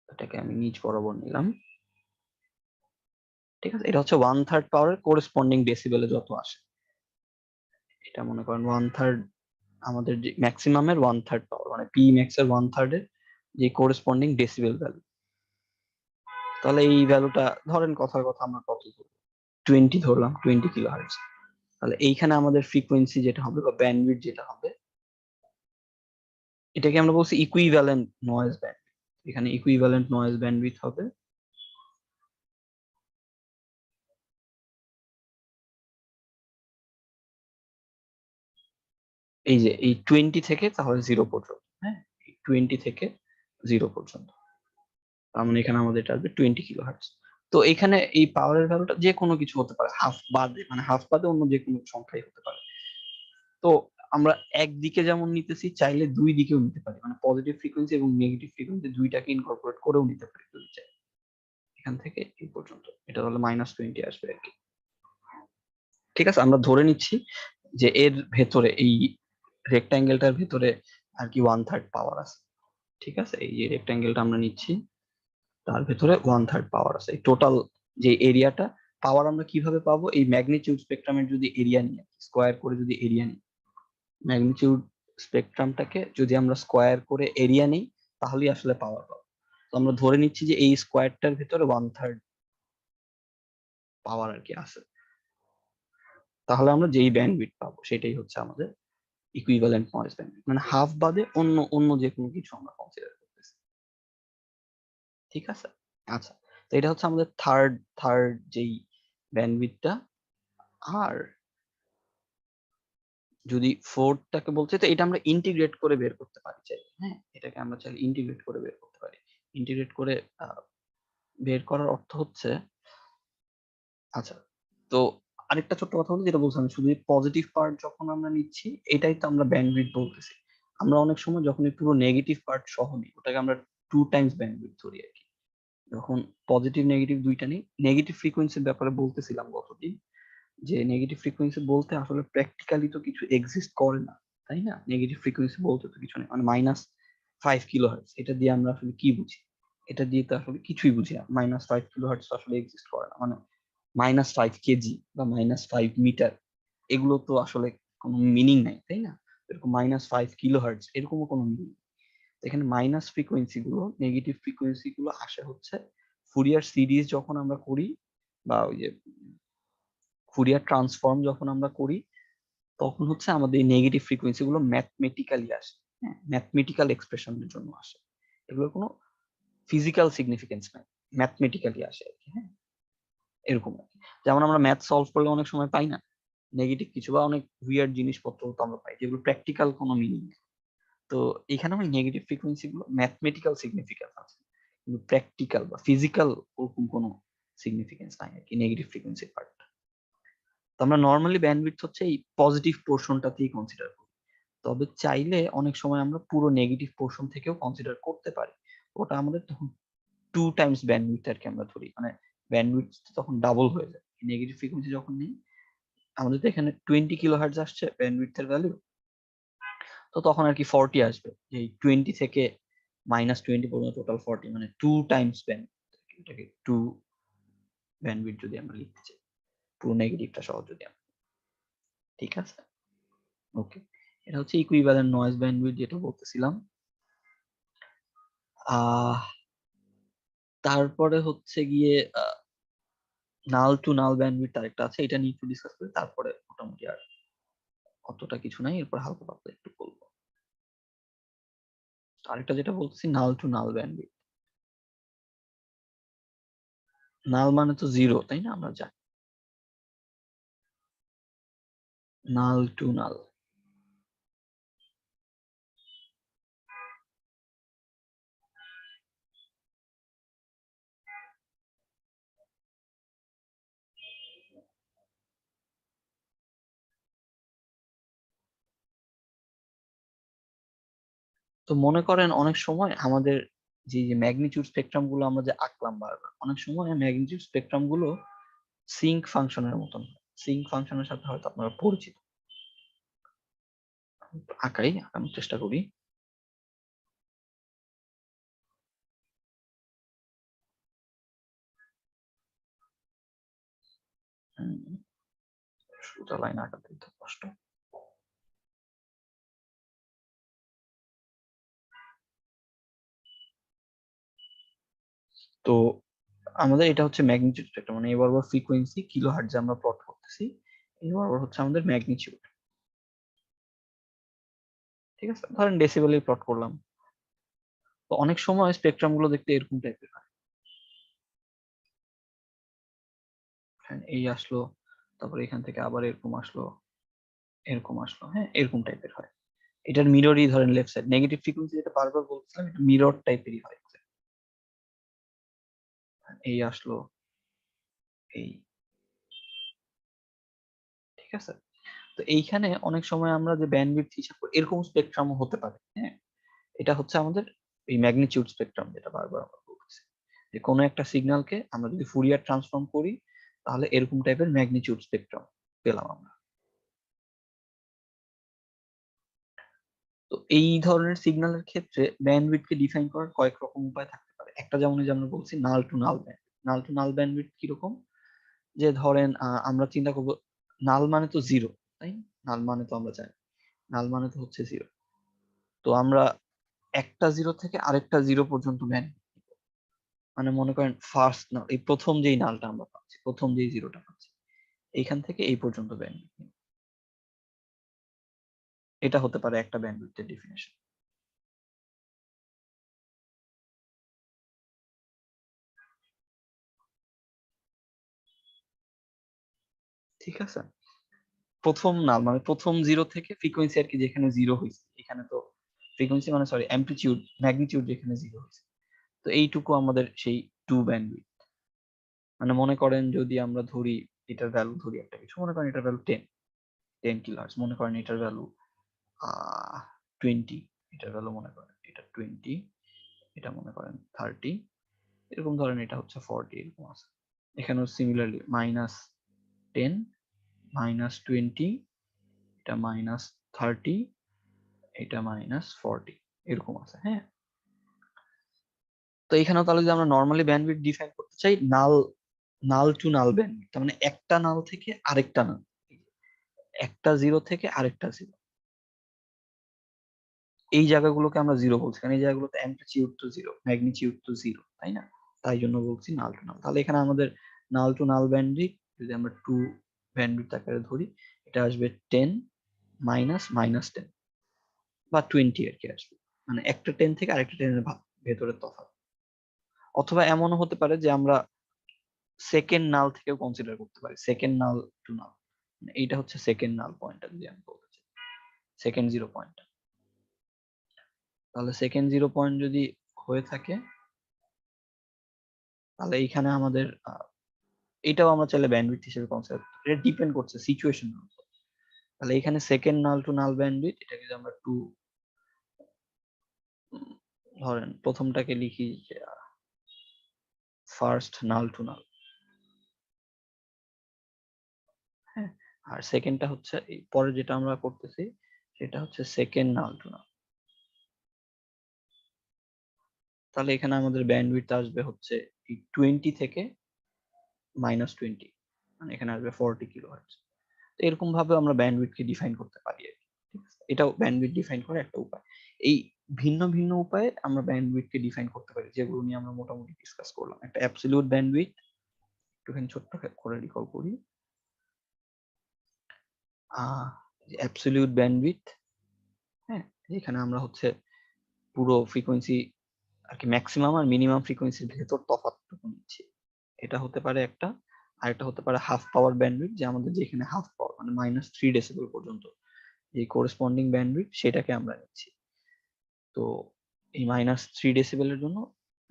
এটাকে আমি নিচ বরাবর নিলাম, ঠিক আছে, এটা হচ্ছে 1/3 পাওয়ারের কোরেসপন্ডিং ডেসিবেলে যত আসে, এটা মনে করেন 1/3 আমাদের যে ম্যাক্সিমামের 1/3 পাওয়ার, মানে পি ম্যাক্স এর 1/3 এর যে কোরেসপন্ডিং ডেসিবেল ভ্যালু। তাহলে এই ভ্যালুটা ধরেন কথার কথা আমরা কত ধরবো, 20 ধরলাম, 20 কিলোহার্টজ। তাহলে এইখানে আমাদের ফ্রিকোয়েন্সি যেটা হবে বা ব্যান্ডউইথ যেটা হবে, এটাকে আমরা বলছি ইকুইভ্যালেন্ট নয়েজ ব্যান্ড, এখানে ইকুইভ্যালেন্ট নয়েজ ব্যান্ডউইথ হবে এই যে এই 20 থেকে তাহলে 0 পর্যন্ত, হ্যাঁ, 20 থেকে 0 পর্যন্ত, তার মানে এখানে আমাদের এটা আসবে 20 কিলোহার্টজ। তো এখানে এই পাওয়ারের ভ্যালুটা যে কোনো কিছু হতে পারে, হাফ বাদে, মানে হাফ বাদে অন্য যে কোনো সংখ্যাই হতে পারে। তো আমরা একদিকে যেমন নিতেছি, চাইলে দুই দিকেও নিতে পারি, মানে পজিটিভ ফ্রিকোয়েন্সি এবং নেগেটিভ ফ্রিকোয়েন্সি দুইটাকে ইনকর্পোরেট করেও নিতে পারি যদি চাই। এখান থেকে এই পর্যন্ত এটা হলো -20 আসবে আর কি। ঠিক আছে, আমরা ধরে নিচ্ছি যে এর ভেতরে এই রেক্টাঙ্গেলটার ভেতরে আর কি 1/3 পাওয়ার আছে। ঠিক আছে, এই যে রেক্টাঙ্গেলটা আমরা নিচ্ছি তার ভেতরে 1/3 পাওয়ার আছে, এই টোটাল যে এরিয়াটা পাওয়ার আমরা কিভাবে পাবো? এই ম্যাগনিটিউড স্পেকট্রামের যদি এরিয়া নিই, স্কোয়ার করে যদি এরিয়া নিই, ম্যাগনিটিউড স্পেকট্রামটাকে যদি আমরা স্কোয়ার করে এরিয়া নিই তাহলেই আসলে পাওয়ার পাবো। তো আমরা ধরে নিচ্ছি যে এই স্কোয়ারটার ভিতরে 1/3 পাওয়ার আর কি আছে, তাহলে আমরা যেই ব্যান্ডউইডথ পাবো সেটাই হচ্ছে আমাদের ইকুইভ্যালেন্ট নয়েজ ব্যান্ডউইডথ, মানে হাফ বাদে অন্য অন্য যে কোনো কিছু আমরা কনসিডার করতেছি। ঠিক আছে, আচ্ছা, তো এটা হচ্ছে আমাদের থার্ড থার্ড যেই ব্যান্ডউইডথটা। আর যদি ফোর্থটাকে বলছে, তো এটা আমরা ইন্টিগ্রেট করে বের করতে পারি চাইলে। হ্যাঁ, এটাকে আমরা চাইলে ইন্টিগ্রেট করে বের করতে পারি। ইন্টিগ্রেট করে বের করার অর্থ হচ্ছে, আচ্ছা, তো আরেকটা ছোট্ট কথা বলি, যেটা বলছিলাম শুধু পজিটিভ পার্ট যখন আমরা নিচ্ছি এটাই তো আমরা ব্যান্ডউইথ বলতেছি। আমরা অনেক সময় যখন এই পুরো নেগেটিভ পার্ট সহ নিই ওটাকে আমরা 2 টাইমস ব্যান্ডউইথ ধরি আর কি। যখন পজিটিভ নেগেটিভ দুইটা নিই, নেগেটিভ ফ্রিকোয়েন্সির ব্যাপারে বলতেছিলাম গতদিন, যে নেগেটিভ ফ্রিকোয়েন্সি বলতে আসলে প্র্যাকটিক্যালি তো কিছু এক্সিস্ট করে না, তাই না? নেগেটিভ ফ্রিকোয়েন্সি বলতে তো কিছু নেই, মানে -5 কিলোহার্টজ, এটা দিয়ে আমরা আসলে কি বুঝি? এটা দিয়ে তো আসলে কিছুই বুঝি না। -5 কিলোহার্টজ তো আসলে এক্সিস্ট করে না, মানে -5 কেজি বা -5 মিটার, এগুলো তো আসলে কোনো মিনিং নাই, তাই না? এরকম -5 কিলোহার্টজ এরকমও কোনো মিনিং। এখানে মাইনাস ফ্রিকোয়েন্সি গুলো, নেগেটিভ ফ্রিকোয়েন্সি গুলো আসে হচ্ছে ফুরিয়ার সিরিজ যখন আমরা করি, বা ওই যে ফুরিয়ার ট্রান্সফর্ম যখন আমরা করি, তখন হচ্ছে আমাদের এই নেগেটিভ ফ্রিকোয়েন্সি গুলো ম্যাথমেটিক্যালি আসে। হ্যাঁ, ম্যাথমেটিক্যাল এক্সপ্রেশনের জন্য আসে। এগুলোর কোনো ফিজিক্যাল সিগনিফিকেন্স নাই, ম্যাথমেটিক্যালি আসে আর কি। হ্যাঁ, এরকম আর কি। যেমন আমরা ম্যাথ সলভ করলে অনেক সময় পাই না নেগেটিভ কিছু, বা অনেক উইয়ার্ড জিনিসপত্র তো আমরা পাই যেগুলো প্র্যাকটিক্যাল কোনো মিনিং। তো এখানে আমি নেগেটিভ ফ্রিকোয়েন্সি গুলো ম্যাথমেটিক্যাল সিগনিফিকেন্স আছে, কিন্তু প্র্যাকটিক্যাল বা ফিজিক্যাল ওরকম কোনো সিগনিফিকেন্স নাই আর কি নেগেটিভ ফ্রিকোয়েন্সির পার্ট। তো আমরা নর্মালি ব্যান্ডউইথ হচ্ছে এই পজিটিভ পোর্শনটাতেই কনসিডার করি, তবে চাইলে অনেক সময় আমরা পুরো নেগেটিভ পোর্শন থেকেও কনসিডার করতে পারি। ওটা আমাদের তখন 2 টাইমস ব্যান্ডউইথ আর কি আমরা ধরি, মানে ব্যান্ডউইথ তখন ডাবল হয়ে যায় নেগেটিভ ফ্রিকোয়েন্সি যখন নেই। আমাদের তো এখানে 20 কিলোহার্টজ আসছে ব্যান্ডউইথ এর ভ্যালু, তো তখন আর কি 40 আসবে, এই 20 থেকে -20 পর্যন্ত টোটাল 40, মানে 2 টাইমস ব্যান্ড, এটাকে 2 ব্যান্ডউইথ যদি আমরা লিখতে চাই, পুরো নেগেটিভটা সহ যদি আমরা। ঠিক আছে, ওকে, এটা হচ্ছে ইকুইভ্যালেন্ট নয়েজ ব্যান্ডউইথ যেটা বলতেছিলাম। তারপরে হচ্ছে গিয়ে নাল টু নাল ব্যান্ডউইথ আরেকটা আছে, এটা নিয়ে একটু ডিসকাস করি, তারপরে মোটামুটি আর অতটা কিছু নাই, এরপর হালকা পাতলা একটু বলবো। আরেকটা যেটা বলতেছি নাল টু নাল ব্যান্ডউইথ। নাল মানে তো জিরো, তাই না? আমরা জানি নাল টু নাল। তো মনে করেন অনেক সময় আমাদের যে ম্যাগনিটিউড স্পেকট্রাম গুলো আমরা যে আঁকলাম বারবার, অনেক সময় ম্যাগনিটিউড স্পেকট্রাম গুলো সিঙ্ক ফাংশনের মতন। সিঙ্ক ফাংশনের সাথে হয়তো আপনারা পরিচিত। আঁকানোর চেষ্টা করি। সোজা লাইন আঁকাতে তো কষ্ট। তো আমাদের এটা হচ্ছে ম্যাগনিটিউড স্পেকট্রাম, মানে এবার ফ্রিকোয়েন্সি কিলো হার্টজে আমরা প্লট করতেছি, এবার হচ্ছে আমাদের ম্যাগনিটিউড। ঠিক আছে, ধরেন ডেসিবেলে প্লট করলাম। তো অনেক সময় স্পেকট্রাম গুলো দেখতে এরকম টাইপের হয়। হ্যাঁ, এই আসলো, তারপরে এখান থেকে আবার এরকম আসলো, এরকম আসলো, হ্যাঁ এরকম টাইপের হয়। এটার মিররই ধরেন লেফট সাইড, নেগেটিভ ফ্রিকোয়েন্সি যেটা বারবার বলছিলাম, এটা মিরর টাইপেরই হয়। এই আসলো, এই, ঠিক আছে। তো এইখানে অনেক সময় আমরা যে ব্যান্ডউইডথ হিসাব করি এরকম স্পেকট্রামও হতে পারে। হ্যাঁ, এটা হচ্ছে আমাদের এই ম্যাগনিটিউড স্পেকট্রাম যেটা বারবার আমরা বলছি, যে কোনো একটা সিগন্যালকে আমরা যদি ফুরিয়ার ট্রান্সফর্ম করি তাহলে এরকম টাইপের ম্যাগনিটিউড স্পেকট্রাম পেলাম আমরা। তো এই ধরনের সিগন্যালের ক্ষেত্রে ব্যান্ডউইডথ কে ডিফাইন করার কয়েক রকম উপায় থাকতে পারে। একটা যেমন এই যে আমরা বলছি null to null band. Null to null bandwidth কিরকম? যে ধরেন আমরা চিন্তা করব নাল মানে তো জিরো, তাই না? নাল মানে তো আমরা জানি নাল মানে তো হচ্ছে জিরো। তো আমরা একটা জিরো থেকে আরেকটা জিরো পর্যন্ত ব্যান্ড, মানে মনে করেন ফার্স্ট নাল, এই প্রথম যেই নালটা আমরা পাচ্ছি, প্রথম যেই জিরোটা পাচ্ছি, এইখান থেকে এই পর্যন্ত ব্যান্ড, এটা হতে পারে একটা ব্যান্ডউইথের ডেফিনেশন। ঠিক আছে, প্রথম নাল মানে প্রথম জিরো থেকে ফ্রিকোয়েন্সি আর কি, যেখানে জিরো হয়েছে, এখানে তো ফ্রিকোয়েন্সি মানে সরি অ্যামপ্লিটিউড ম্যাগনিটিউড যেখানে জিরো হয়েছে, তো এইটুকু আমাদের সেই টু ব্যান্ডউইথ। মানে মনে করেন যদি আমরা ধরি এটার ভ্যালু, ধরি একটা কিছু, মনে করেন এটার ভ্যালু 10 কিলোহার্টজ, মনে করেন এটার ভ্যালু 20, এটার ভ্যালু মনে করেন এটা 20, এটা মনে করেন 30, এরকম ধরেন এটা হচ্ছে 40, এরকম আছে। এখানেও সিমিলারলি -10, -20, এটা -30, এটা -40, এরকম আছে। হ্যাঁ, তো এখানেও তাহলে যদি আমরা নর্মালি ব্যান্ডউইথ ডিফাইন করতে চাই, নাল নাল টু নাল ব্যান্ডউইথ, তার মানে একটা নাল থেকে আরেকটা নাল, একটা জিরো থেকে আরেকটা জিরো, এই জায়গাগুলোকে আমরা জিরো বলছি, কারণ এই জায়গাগুলোতে অ্যামপ্লিটিউড তো জিরো, ম্যাগনিটিউড তো জিরো, তাই না? তাই জন্য বলছি নাল টু নাল। তাহলে এখানে আমাদের নাল টু নাল ব্যান্ডউইথ যদি আমরা টু ব্যান্ডউইথ আকারে ধরি, এটা আসবে 10 -10 বা 20 আর কি আসবে, মানে একটা 10 থেকে আরেকটা 10 এর ভেতরে তফাৎ। অথবা এমনও হতে পারে যে আমরা সেকেন্ড নাল থেকেও কনসিডার করতে পারি, সেকেন্ড নাল টু নাল, এইটা হচ্ছে সেকেন্ড নাল পয়েন্টটা যদি আমি বলতে চাই, সেকেন্ড জিরো পয়েন্ট। তাহলে সেকেন্ড জিরো পয়েন্ট যদি হয়ে থাকে, তাহলে এইখানে আমাদের এটাও আমরা চাইলে ব্যান্ডউইথ হিসেবে কনসিডার, এটা ডিপেন্ড করছে সিচুয়েশনের উপর। তাহলে এখানে second null to null bandwidth, এটাকে যদি আমরা টু, ধরেন প্রথমটাকে লিখি ফার্স্ট নাল টু নাল, হ্যাঁ, আর সেকেন্ডটা হচ্ছে এই পরে যেটা আমরা করতেছি সেটা হচ্ছে সেকেন্ড নাল টু নাল। তাহলে এখানে আমাদের ব্যান্ডউইথ আসবে হচ্ছে এই 20 থেকে -20, মানে এখানে আসবে 40 কিলোহার্টজ। এরকম ভাবে আমরা ব্যান্ডউইথকে ডিফাইন করতে পারি আর কি। ঠিক আছে, এটাও ব্যান্ডউইথ ডিফাইন করার একটা উপায়। এই ভিন্ন ভিন্ন উপায়ে আমরা ব্যান্ডউইথকে ডিফাইন করতে পারি, যেগুলো নিয়ে আমরা মোটামুটি ডিসকাস করলাম। একটা অ্যাবসলিউট ব্যান্ডউইথ, একটুখানি ছোট্ট করে রিকল করি, অ্যাবসলিউট ব্যান্ডউইথ, হ্যাঁ, যেখানে আমরা হচ্ছে পুরো ফ্রিকোয়েন্সি আর কি, ম্যাক্সিমাম আর মিনিমাম ফ্রিকোয়েন্সির ভেতর তফাৎটুকু নিচ্ছি, এটা হতে পারে একটা। আরেকটা হতে পারে হাফ পাওয়ার ব্যান্ডউইথ, যে আমাদের যেখানে হাফ পাওয়ার মানে -3 ডেসিবেল পর্যন্ত যে করেসপন্ডিং ব্যান্ডউইথ, সেটাকে আমরা নিচ্ছি। তো এই -3 ডেসিবেলের জন্য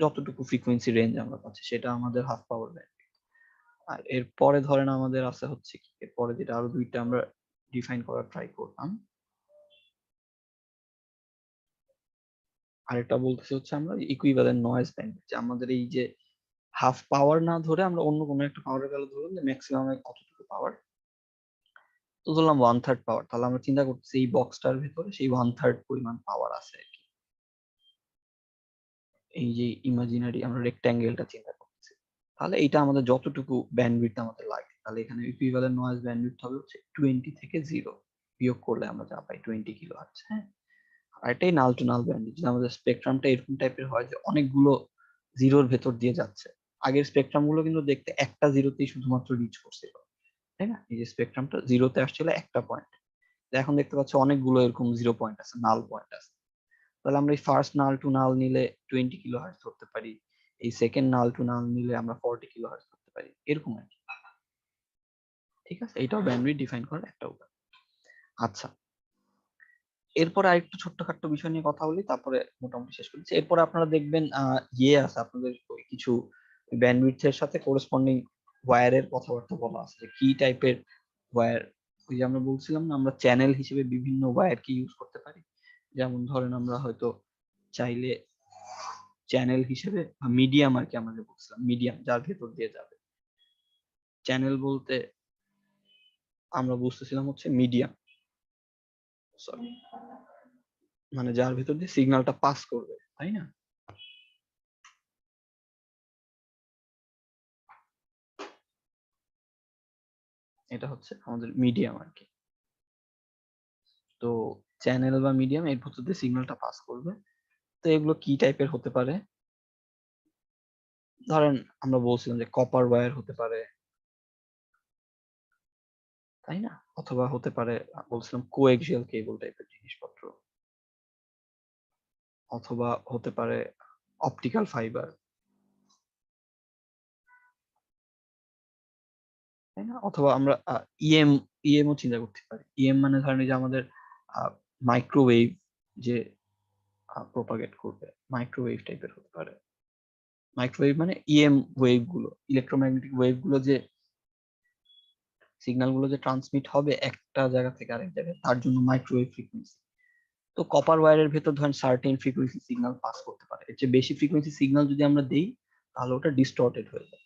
যতটুকু ফ্রিকোয়েন্সি রেঞ্জ আমরা পাচ্ছি, সেটা আমাদের হাফ পাওয়ার ব্যান্ডউইথ। আর এরপরে ধরেন আমাদের আছে হচ্ছে কি, এরপরে যেটা আরো দুইটা আমরা ডিফাইন করার ট্রাই করলাম, আরেকটা বলতেছি হচ্ছে আমরা ইকুইভ্যালেন্ট নয়েজ ব্যান্ডউইথ, যে আমাদের এই যে হাফ পাওয়ার না ধরে আমরা অন্য কোনো একটা পাওয়ারের ভ্যালু ধরলাম, যে ম্যাক্সিমাম কতটুকু পাওয়ার, তো ধরলাম 1/3 পাওয়ার, তাহলে আমরা চিন্তা করতেছি এই বক্সটার ভিতরে সেই 1/3 পরিমাণ পাওয়ার আছে আর কি। এই যে ইমাজিনারি আমরা রেক্ট্যাঙ্গেলটা চিন্তা করতেছি, তাহলে এটা আমাদের যতটুকু ব্যান্ডউইথ আমাদের লাগে, তাহলে এখানে ইকুইভ্যালেন্ট নয়েজ ব্যান্ডউইথ হবে হচ্ছে 20 থেকে 0 বিয়োগ করলে আমরা যা পাই 20 কিলোহার্টজ। হ্যাঁ, আর এটাই নাল টু নাল ব্যান্ডউইথ, যদি আমাদের স্পেকট্রামটা এরকম টাইপের হয় যে অনেকগুলো জিরোর ভেতর দিয়ে যাচ্ছে। আগের স্পেকট্রাম গুলো কিন্তু দেখতে একটা জিরোতেই শুধুমাত্র রিচ করছিল, তাই না? এই যে স্পেকট্রামটা জিরোতে আসছিল একটা পয়েন্ট, এখন দেখতে পাচ্ছি অনেকগুলো এরকম জিরো পয়েন্ট আছে, নাল পয়েন্ট আছে। তাহলে আমরা এই ফার্স্ট নাল টু নাল নিলে 20 কিলোহার্টজ ধরতে পারি, এই সেকেন্ড নাল টু নাল নিলে আমরা 40 কিলোহার্টজ ধরতে পারি, এরকম আর কি। ঠিক আছে, এটাও ব্যান্ডউইথ ডিফাইন করার একটা উপায়। আচ্ছা, এরপরে আরেকটু ছোট্টখাট্ট বিষয় নিয়ে কথা বলি, তারপরে মোটামুটি শেষ করছি। এরপরে আপনারা দেখবেন আছে আপনাদের ওই কিছু ব্যান্ডউইথ এর সাথে কোরেসপন্ডিং ওয়্যারের কথাবার্তা বলা আছে, যে কি টাইপের ওয়্যার। ওই যে আমরা বলছিলাম না, আমরা চ্যানেল হিসেবে বিভিন্ন ওয়্যারকে ইউজ করতে পারি। যেমন ধরেন আমরা হয়তো চাইলে চ্যানেল হিসেবে মিডিয়াম আর কি, আমরা যে বলছিলাম মিডিয়াম যার ভেতর দিয়ে যাবে, চ্যানেল বলতে আমরা বুঝতেছিলাম হচ্ছে মিডিয়াম, সরি, মানে যার ভেতর দিয়ে সিগন্যালটা পাস করবে, তাই না? এটা হচ্ছে আমাদের মিডিয়াম আর কি। তো চ্যানেল বা মিডিয়াম এর ভিতর দিয়ে সিগন্যালটা পাস করবে। তো এগুলো কি টাইপের হতে পারে? ধরেন আমরা বলছিলাম যে কপার ওয়্যার হতে পারে, তাই না? অথবা হতে পারে বলছিলাম কোএক্সিয়াল কেবল টাইপের জিনিসপত্র, অথবা হতে পারে অপটিক্যাল ফাইবার, তাই না? অথবা আমরা ইএম ইএমও চিন্তা করতে পারি। ইএম মানে ধরেন এই যে আমাদের মাইক্রোওয়েভ যে প্রোপাগেট করবে, মাইক্রোওয়েভ টাইপের হতে পারে। মাইক্রোওয়েভ মানে ইএম ওয়েভ গুলো, ইলেকট্রোম্যাগনেটিক ওয়েভ গুলো, যে সিগন্যাল গুলো যে ট্রান্সমিট হবে একটা জায়গা থেকে আরেক জায়গায়, তার জন্য মাইক্রোওয়েভ ফ্রিকোয়েন্সি। তো কপার ওয়্যারের ভেতর ধরেন সার্টেন ফ্রিকোয়েন্সি সিগন্যাল পাস করতে পারে। এর চেয়ে বেশি ফ্রিকোয়েন্সি সিগন্যাল যদি আমরা দেই তাহলে ওটা ডিস্টর্টেড হয়ে যায়।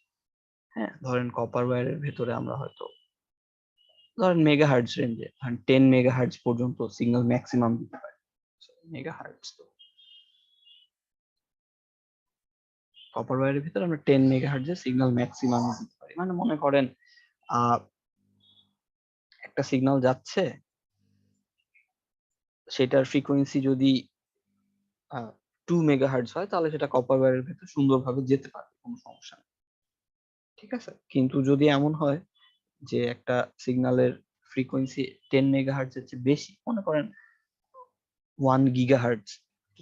হ্যাঁ, ধরেন কপার ওয়্যারের ভেতরে আমরা হয়তো ধরেন মেগাহার্টজ রেঞ্জে, ধরেন 10 মেগাহার্টজ পর্যন্ত সিগন্যাল ম্যাক্সিমাম দিতে পারে। মেগাহার্টজ, তো কপার ওয়্যারের ভিতরে আমরা 10 মেগাহার্টজের সিগন্যাল ম্যাক্সিমাম দিতে পারি। মানে মনে করেন একটা সিগন্যাল যাচ্ছে, সেটার ফ্রিকোয়েন্সি যদি 2 মেগাহার্টজ হয় তাহলে সেটা কপার ওয়্যারের ভেতর সুন্দরভাবে যেতে পারে, কোনো সমস্যা নেই। ঠিক আছে, কিন্তু যদি এমন হয় যে একটা সিগন্যালের ফ্রিকোয়েন্সি 10 মেগাহার্টজ এর চেয়ে বেশি, মনে করেন 1 গিগাহার্টজ,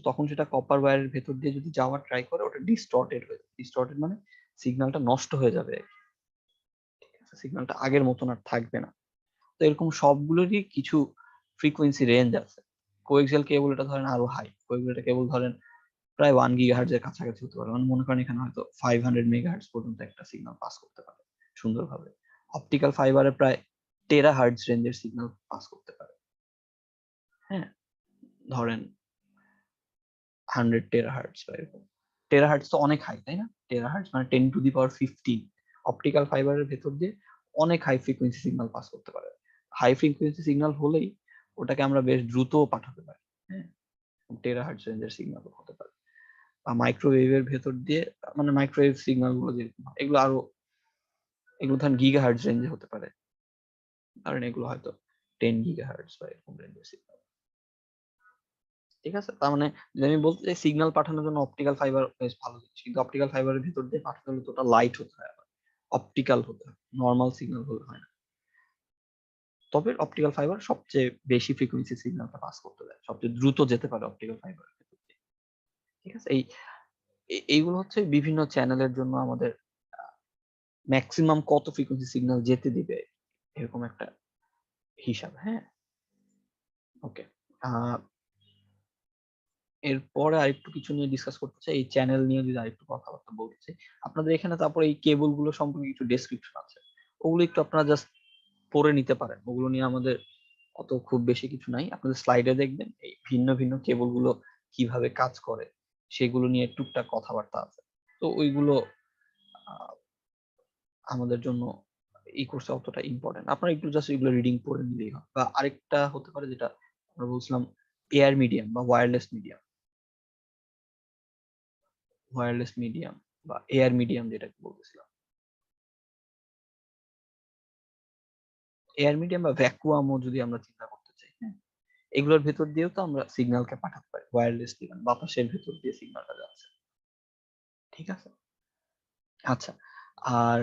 তখন সেটা কপার ওয়্যারের ভেতর দিয়ে যদি যাওয়ার ট্রাই করে, ওটা ডিস্টর্টেড হয়ে যাবে। ডিস্টর্টেড মানে সিগন্যালটা নষ্ট হয়ে যাবে, ঠিক আছে, সিগন্যালটা আগের মতন আর থাকবে না। তো এরকম সবগুলোরই কিছু ফ্রিকোয়েন্সি রেঞ্জ আছে। কোএক্সিয়াল কেবল এটা ধরেন আরো হাই, কোএক্সিয়াল কেবল ধরেন প্রায় 1 গিগাহার্টজ এর কাছাকাছি হতে পারে। মানে মনে করেন এখানে হয়তো 500 মেগাহার্টজ পর্যন্ত একটা সিগন্যাল পাস করতে পারে সুন্দরভাবে। অপটিক্যাল ফাইবারে প্রায় টেরাহার্টজ রেঞ্জের সিগন্যাল পাস করতে পারে। হ্যাঁ, ধরেন 100 টেরাহার্টজ বা এরকম। টেরাহার্টজ তো অনেক হাই, তাই না? টেরাহার্টজ মানে 10 টু দি পাওয়ার 15। অপটিক্যাল ফাইবারের ভেতর দিয়ে অনেক হাই ফ্রিকোয়েন্সি সিগন্যাল পাস করতে পারে। হাই ফ্রিকোয়েন্সি সিগন্যাল হলেই ওটাকে আমরা বেশ দ্রুত পাঠাতে পারি। হ্যাঁ, টেরাহার্টজ রেঞ্জের সিগন্যাল হতে পারে। বা মাইক্রোওয়েভের ভেতর দিয়ে, মানে মাইক্রোওয়েভ সিগন্যাল গুলো যেরকম হয়, এগুলো আরো, এগুলো ধরেন গিগাহার্টজ রেঞ্জে হতে পারে। কারণ এগুলো হয়তো 10 গিগাহার্টজ বা এরকম রেঞ্জের সিগন্যাল। ঠিক আছে, তার মানে যদি আমি বলতে চাই সিগন্যাল পাঠানোর জন্য অপটিক্যাল ফাইবার বেশ ভালো জিনিস, কিন্তু অপটিক্যাল ফাইবারের ভিতর দিয়ে পাঠাতে হলে তো ওটা লাইট হতে হয়, অপটিক্যাল হতে হয়, নর্মাল সিগন্যাল হলে হয় না। তবে অপটিক্যাল ফাইবার সবচেয়ে বেশি ফ্রিকোয়েন্সি সিগন্যালটা পাস করতে দেয়, সবচেয়ে দ্রুত যেতে পারে অপটিক্যাল ফাইবারের ভিতর দিয়ে। ঠিক আছে, এইগুলো হচ্ছে বিভিন্ন চ্যানেলের জন্য আমাদের ম্যাক্সিমাম কত ফ্রিকোয়েন্সি সিগন্যাল যেতে দিবে, এরকম একটা হিসাব। হ্যাঁ, ওকে। এরপরে আরেকটু কিছু নিয়ে ডিসকাস করতে চাই, এই চ্যানেল নিয়ে যদি আরেকটু কথাবার্তা বলতে চাই। আপনাদের এখানে তারপরে এই কেবল গুলো সম্পর্কে কিছু ডেসক্রিপশন আছে, ওগুলো একটু আপনারা জাস্ট পড়ে নিতে পারেন। ওগুলো নিয়ে আমাদের অত খুব বেশি কিছু নাই। আপনাদের স্লাইডে দেখবেন এই ভিন্ন ভিন্ন কেবল গুলো কিভাবে কাজ করে, সেগুলো নিয়ে টুকটাক কথাবার্তা আছে। তো ওইগুলো আহ, আমাদের জন্য এই কোর্সে অতটা ইম্পর্টেন্ট। আপনারা একটু জাস্ট এগুলো রিডিং পড়ে নিলেই হয়। বা আরেকটা হতে পারে যেটা আমরা বলছিলাম, এয়ার মিডিয়াম বা ওয়্যারলেস মিডিয়াম, ওয়্যারলেস মিডিয়াম বা এয়ার মিডিয়াম যেটাকে বলতেছিলাম, এয়ার মিডিয়াম বা ভ্যাকুয়ামও যদি আমরা চিন্তা করতে চাই। হ্যাঁ, এগুলোর ভেতর দিয়েও তো আমরা সিগন্যালকে পাঠাতে পারি ওয়্যারলেসলি, মানে বাতাসের ভেতর দিয়ে সিগন্যালটা যাচ্ছে। ঠিক আছে, আচ্ছা। আর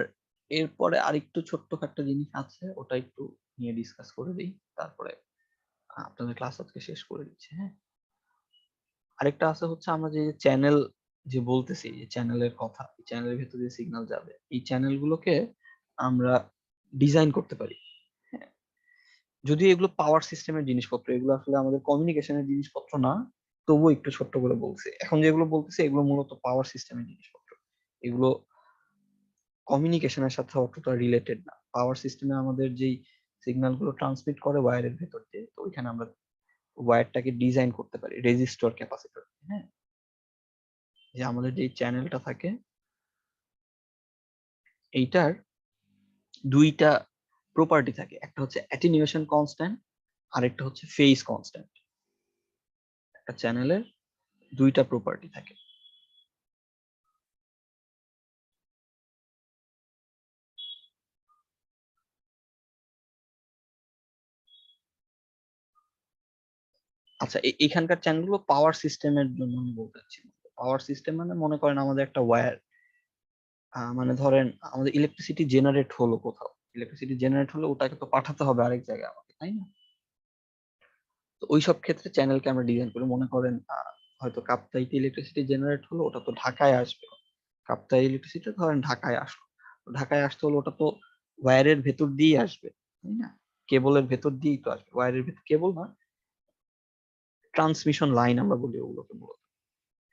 এরপরে আরেকটু ছোট্টখাট্ট জিনিস আছে, ওটা একটু নিয়ে ডিসকাস করে দিই, তারপরে আপনাদের ক্লাস আজকে শেষ করে দিচ্ছি। হ্যাঁ, আরেকটা আছে হচ্ছে আমরা যে চ্যানেল যে বলতেছি, যে চ্যানেলের কথা, চ্যানেলের ভেতর দিয়ে সিগন্যাল যাবে, এই চ্যানেল গুলোকে আমরা ডিজাইন করতে পারি। হ্যাঁ, যদিও এগুলো পাওয়ার সিস্টেমের জিনিসপত্র, এগুলো আসলে আমাদের কমিউনিকেশনের জিনিসপত্র না, তবুও একটু ছোট্ট করে বলছি। এখন যেগুলো বলতেছি এগুলো মূলত পাওয়ার সিস্টেমের জিনিসপত্র, এগুলো কমিউনিকেশনের সাথে অতটা রিলেটেড না। পাওয়ার সিস্টেমে আমাদের যেই সিগন্যাল গুলো ট্রান্সমিট করে ওয়্যারের ভেতর দিয়ে, তো ওইখানে আমরা ওয়্যারটাকে ডিজাইন করতে পারি রেজিস্টর ক্যাপাসিটর। হ্যাঁ, যে আমাদের যে চ্যানেলটা থাকে, এইটার দুইটা প্রপার্টি থাকে, একটা হচ্ছে অ্যাটেনিউয়েশন কনস্ট্যান্ট, আরেকটা হচ্ছে ফেজ কনস্ট্যান্ট। একটা চ্যানেলের দুইটা প্রপার্টি থাকে। আচ্ছা, এখানকার চ্যানেলগুলো পাওয়ার সিস্টেমের জন্য আমি বলতে চাচ্ছি। পাওয়ার সিস্টেম মানে মনে করেন আমাদের একটা ওয়্যার, মানে ধরেন আমাদের ইলেকট্রিসিটি জেনারেট হলো কোথাও, ইলেকট্রিসিটি জেনারেট হলো ওটাকে তো পাঠাতে হবে আরেক জায়গায় আমাকে, তাই না? তো ওইসব ক্ষেত্রে চ্যানেলকে আমরা ডিজাইন করি। মনে করেন হয়তো কাপ্তাইতে ইলেকট্রিসিটি জেনারেট হলো, ওটা তো ঢাকায় আসবে। কাপ্তাই ইলেকট্রিসিটি ধরেন ঢাকায় আসলো, ঢাকায় আসতে হলে ওটা তো ওয়্যারের ভেতর দিয়েই আসবে, তাই না? কেবলের ভেতর দিয়েই তো আসবে, ওয়্যারের ভেতর, কেবল না, ট্রান্সমিশন লাইন আমরা বলি ওগুলোকে মূলত।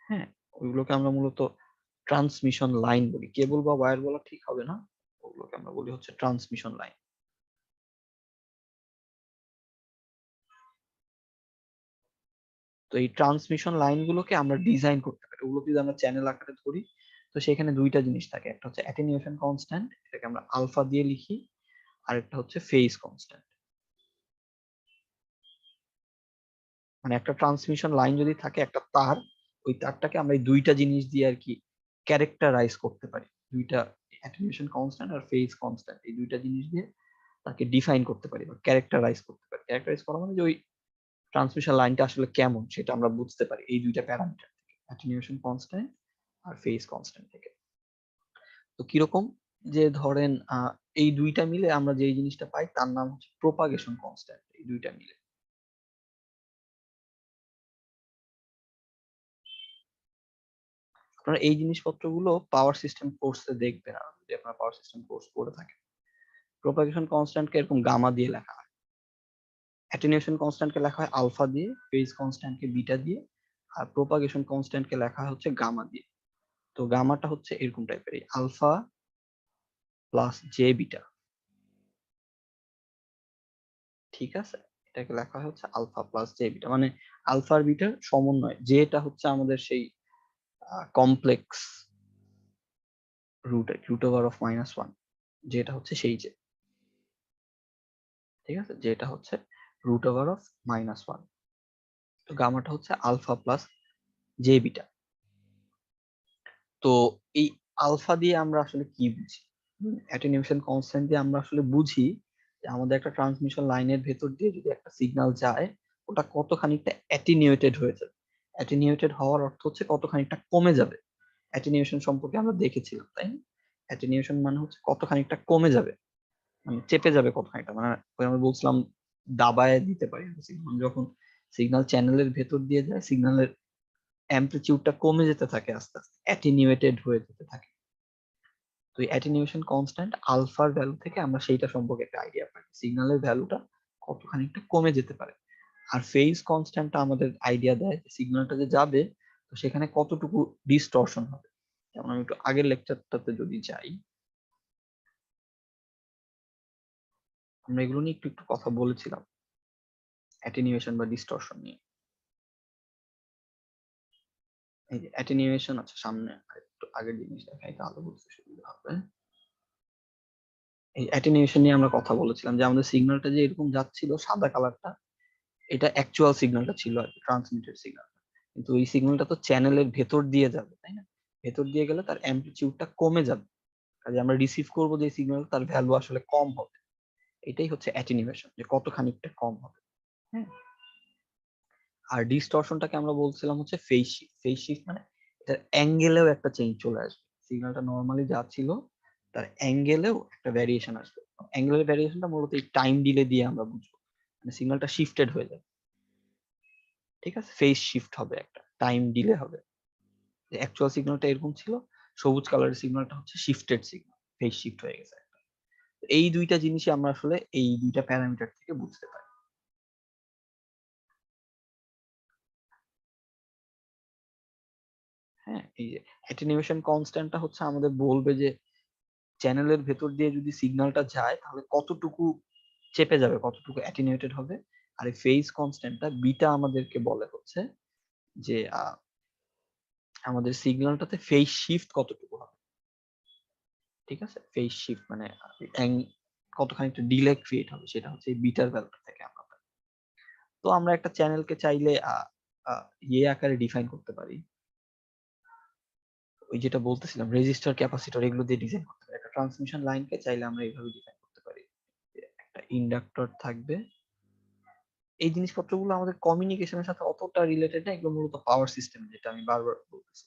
হ্যাঁ, ওইগুলোকে আমরা মূলত ট্রান্সমিশন লাইন বলি, কেবল বা ওয়্যার বলা ঠিক হবে না, ওগুলোকে আমরা বলি হচ্ছে ট্রান্সমিশন লাইন। তো এই ট্রান্সমিশন লাইনগুলোকে আমরা ডিজাইন করতে পারি, ওগুলোকে যদি আমরা চ্যানেল আকারে ধরি, তো সেখানে দুইটা জিনিস থাকে, একটা হচ্ছে অ্যাটেনিউয়েশন কনস্ট্যান্ট, এটাকে আমরা আলফা দিয়ে লিখি, আর একটা হচ্ছে ফেজ কনস্ট্যান্ট। মানে একটা ট্রান্সমিশন লাইন যদি থাকে, একটা তার, ওই তারটাকে আমরা এই দুইটা জিনিস দিয়ে আর কি ক্যারেক্টারাইজ করতে পারি, দুইটা অ্যাটেনিউয়েশন কনস্ট্যান্ট আর ফেজ কনস্ট্যান্ট, এই দুইটা জিনিস দিয়ে তাকে ডিফাইন করতে পারি বা ক্যারেক্টারাইজ করতে পারি। ক্যারেক্টারাইজ করা মানে যে ওই ট্রান্সমিশন লাইনটা আসলে কেমন সেটা আমরা বুঝতে পারি এই দুইটা প্যারামিটার থেকে, অ্যাটেনিউয়েশন কনস্ট্যান্ট আর ফেজ কনস্ট্যান্ট থেকে। তো কিরকম, যে ধরেন এই দুইটা মিলে আমরা যে জিনিসটা পাই তার নাম হচ্ছে প্রোপাগেশন কনস্ট্যান্ট, এই দুইটা মিলে। আপনারা এই জিনিসপত্রগুলো পাওয়ার সিস্টেম কোর্সে দেখবেন, আর যদি আপনারা পাওয়ার সিস্টেম কোর্স করে থাকেন। প্রোপাগেশন কনস্ট্যান্টকে এরকম গামা দিয়ে লেখা হয়, অ্যাটেনিউয়েশন কনস্ট্যান্টকে লেখা হয় আলফা দিয়ে, ফেজ কনস্ট্যান্টকে বিটা দিয়ে, আর প্রোপাগেশন কনস্ট্যান্টকে লেখা হয় হচ্ছে গামা দিয়ে। তো গামাটা হচ্ছে এরকম টাইপের, আলফা প্লাস জে বিটা, ঠিক আছে? এটাকে লেখা হয় হচ্ছে আলফা প্লাস জে বিটা, মানে আলফা আর বিটার সমন্বয়, যেটা হচ্ছে আমাদের সেই কমপ্লেক্স রুট ওভার অফ -1, যেটা হচ্ছে সেই যে, ঠিক আছে, যেটা হচ্ছে রুট ওভার অফ -1। তো গামাটা হচ্ছে আলফা প্লাস জে বিটা। তো এই আলফা দিয়ে আমরা আসলে কি বুঝি? অ্যাটেনিউয়েশন কনস্ট্যান্ট দিয়ে আমরা আসলে বুঝি যে আমাদের একটা ট্রান্সমিশন লাইনের ভেতর দিয়ে যদি একটা সিগন্যাল যায়, ওটা কত খানিকটা অ্যাটেনিউয়েটেড হয়ে যাবে। অ্যাটেনিউয়েটেড হওয়ার অর্থ হচ্ছে কত খানিকটা কমে যাবে। অ্যাটেনিউয়েশন সম্পর্কে আমরা দেখেছিলাম, তাই না? অ্যাটেনিউয়েশন মানে হচ্ছে কত খানিকটা কমে যাবে, মানে চেপে যাবে কত খানিকটা, মানে ওই আমরা বলছিলাম দাবায় দিতে পারি সিগন্যাল, যখন সিগন্যাল চ্যানেলের ভেতর দিয়ে যায়, সিগন্যালের অ্যামপ্লিটিউডটা কমে যেতে থাকে, আস্তে আস্তে অ্যাটেনিউয়েটেড হয়ে যেতে থাকে। তো এই অ্যাটেনিউয়েশন কনস্ট্যান্ট আলফার ভ্যালু থেকে আমরা সেইটা সম্পর্কে একটা আইডিয়া পাই, সিগন্যালের ভ্যালুটা কত খানিকটা কমে যেতে পারে। আর ফেজ কনস্ট্যান্টটা আমাদের আইডিয়া দেয় যে সিগন্যালটা যে যাবে, তো সেখানে কতটুকু ডিস্টরশন হবে। যেমন আমি একটু আগের লেকচারটাতে যদি যাই, আমরা এগুলো নিয়ে একটু একটু কথা বলেছিলাম, অ্যাটেনিউয়েশন বা ডিস্টরশন নিয়ে। এই যে অ্যাটেনিউয়েশন, আচ্ছা সামনে একটু আগের জিনিস দেখাই তাহলে বুঝতে সুবিধা হবে। এই অ্যাটেনিউয়েশন নিয়ে আমরা কথা বলেছিলাম যে আমাদের সিগন্যালটা যে এরকম যাচ্ছিল সাদা কালারটা, এটা অ্যাকচুয়াল সিগন্যালটা ছিল আর কি, ট্রান্সমিটেড সিগন্যাল। কিন্তু এই সিগন্যালটা তো চ্যানেলের ভেতর দিয়ে যাবে, তাই না? ভেতর দিয়ে গেলে তার অ্যামপ্লিটিউডটা কমে যাবে, কাজে আমরা রিসিভ করব যে সিগন্যাল, তার ভ্যালু আসলে কম হবে। এটাই হচ্ছে অ্যাটেনিউয়েশন, যে কত খানিকটা কম হবে। হ্যাঁ, আর ডিস্টরশনটাকে আমরা বলছিলাম হচ্ছে ফেজ শিফট। ফেজ শিফট মানে এটার অ্যাঙ্গেলেও একটা চেঞ্জ চলে আসবে, সিগন্যালটা নরমালি যা ছিল তার অ্যাঙ্গেলেও একটা ভ্যারিয়েশন আসবে। অ্যাঙ্গেলের ভ্যারিয়েশনটা মূলত এই টাইম ডিলে দিয়ে আমরা বুঝবো, মানে সিগন্যালটা শিফটেড হয়ে যাবে, ঠিক আছে? ফেজ শিফট হবে, একটা টাইম ডিলে হবে, যে অ্যাকচুয়াল সিগন্যালটা এরকম ছিল, সবুজ কালারের সিগন্যালটা হচ্ছে শিফটেড সিগন্যাল, ফেজ শিফট হয়ে গেছে একটা। এই দুইটা জিনিসই আমরা আসলে এই দুইটা প্যারামিটার থেকে বুঝতে পারি। হ্যাঁ, এই যে অ্যাটেনিউয়েশন কনস্ট্যান্টটা হচ্ছে আমাদের বলবে যে চ্যানেলের ভেতর দিয়ে যদি সিগন্যালটা যায় তাহলে কতটুকু চেপে যাবে, কতটুকু অ্যাটেনিউয়েটেড হবে। আর এই ফেজ কনস্ট্যান্টটা বিটা আমাদেরকে বলে হচ্ছে যে আমাদের সিগন্যালটাতে ফেজ শিফট কতটুকু হবে, ঠিক আছে? ফেজ শিফট মানে কতখানি একটা ডিলে ক্রিয়েট হবে, সেটা হচ্ছে এই বিটার ভ্যালুটা থেকে আমরা পাই। তো আমরা একটা চ্যানেলকে চাইলে ইয়ে আকারে ডিফাইন করতে পারি, ওই যেটা বলতেছিলাম রেজিস্টার, ক্যাপাসিটর, এগুলো দিয়ে ডিজাইন করতে পারি। একটা ট্রান্সমিশন লাইনকে চাইলে আমরা এইভাবে ডিফাইন করতে পারি, যে একটা ইন্ডাক্টর থাকবে, এই জিনিসপত্রগুলো আমাদের কমিউনিকেশনের সাথে অতটা রিলেটেড না, এগুলো মূলত পাওয়ার সিস্টেম, যেটা আমি বারবার বলতেছি।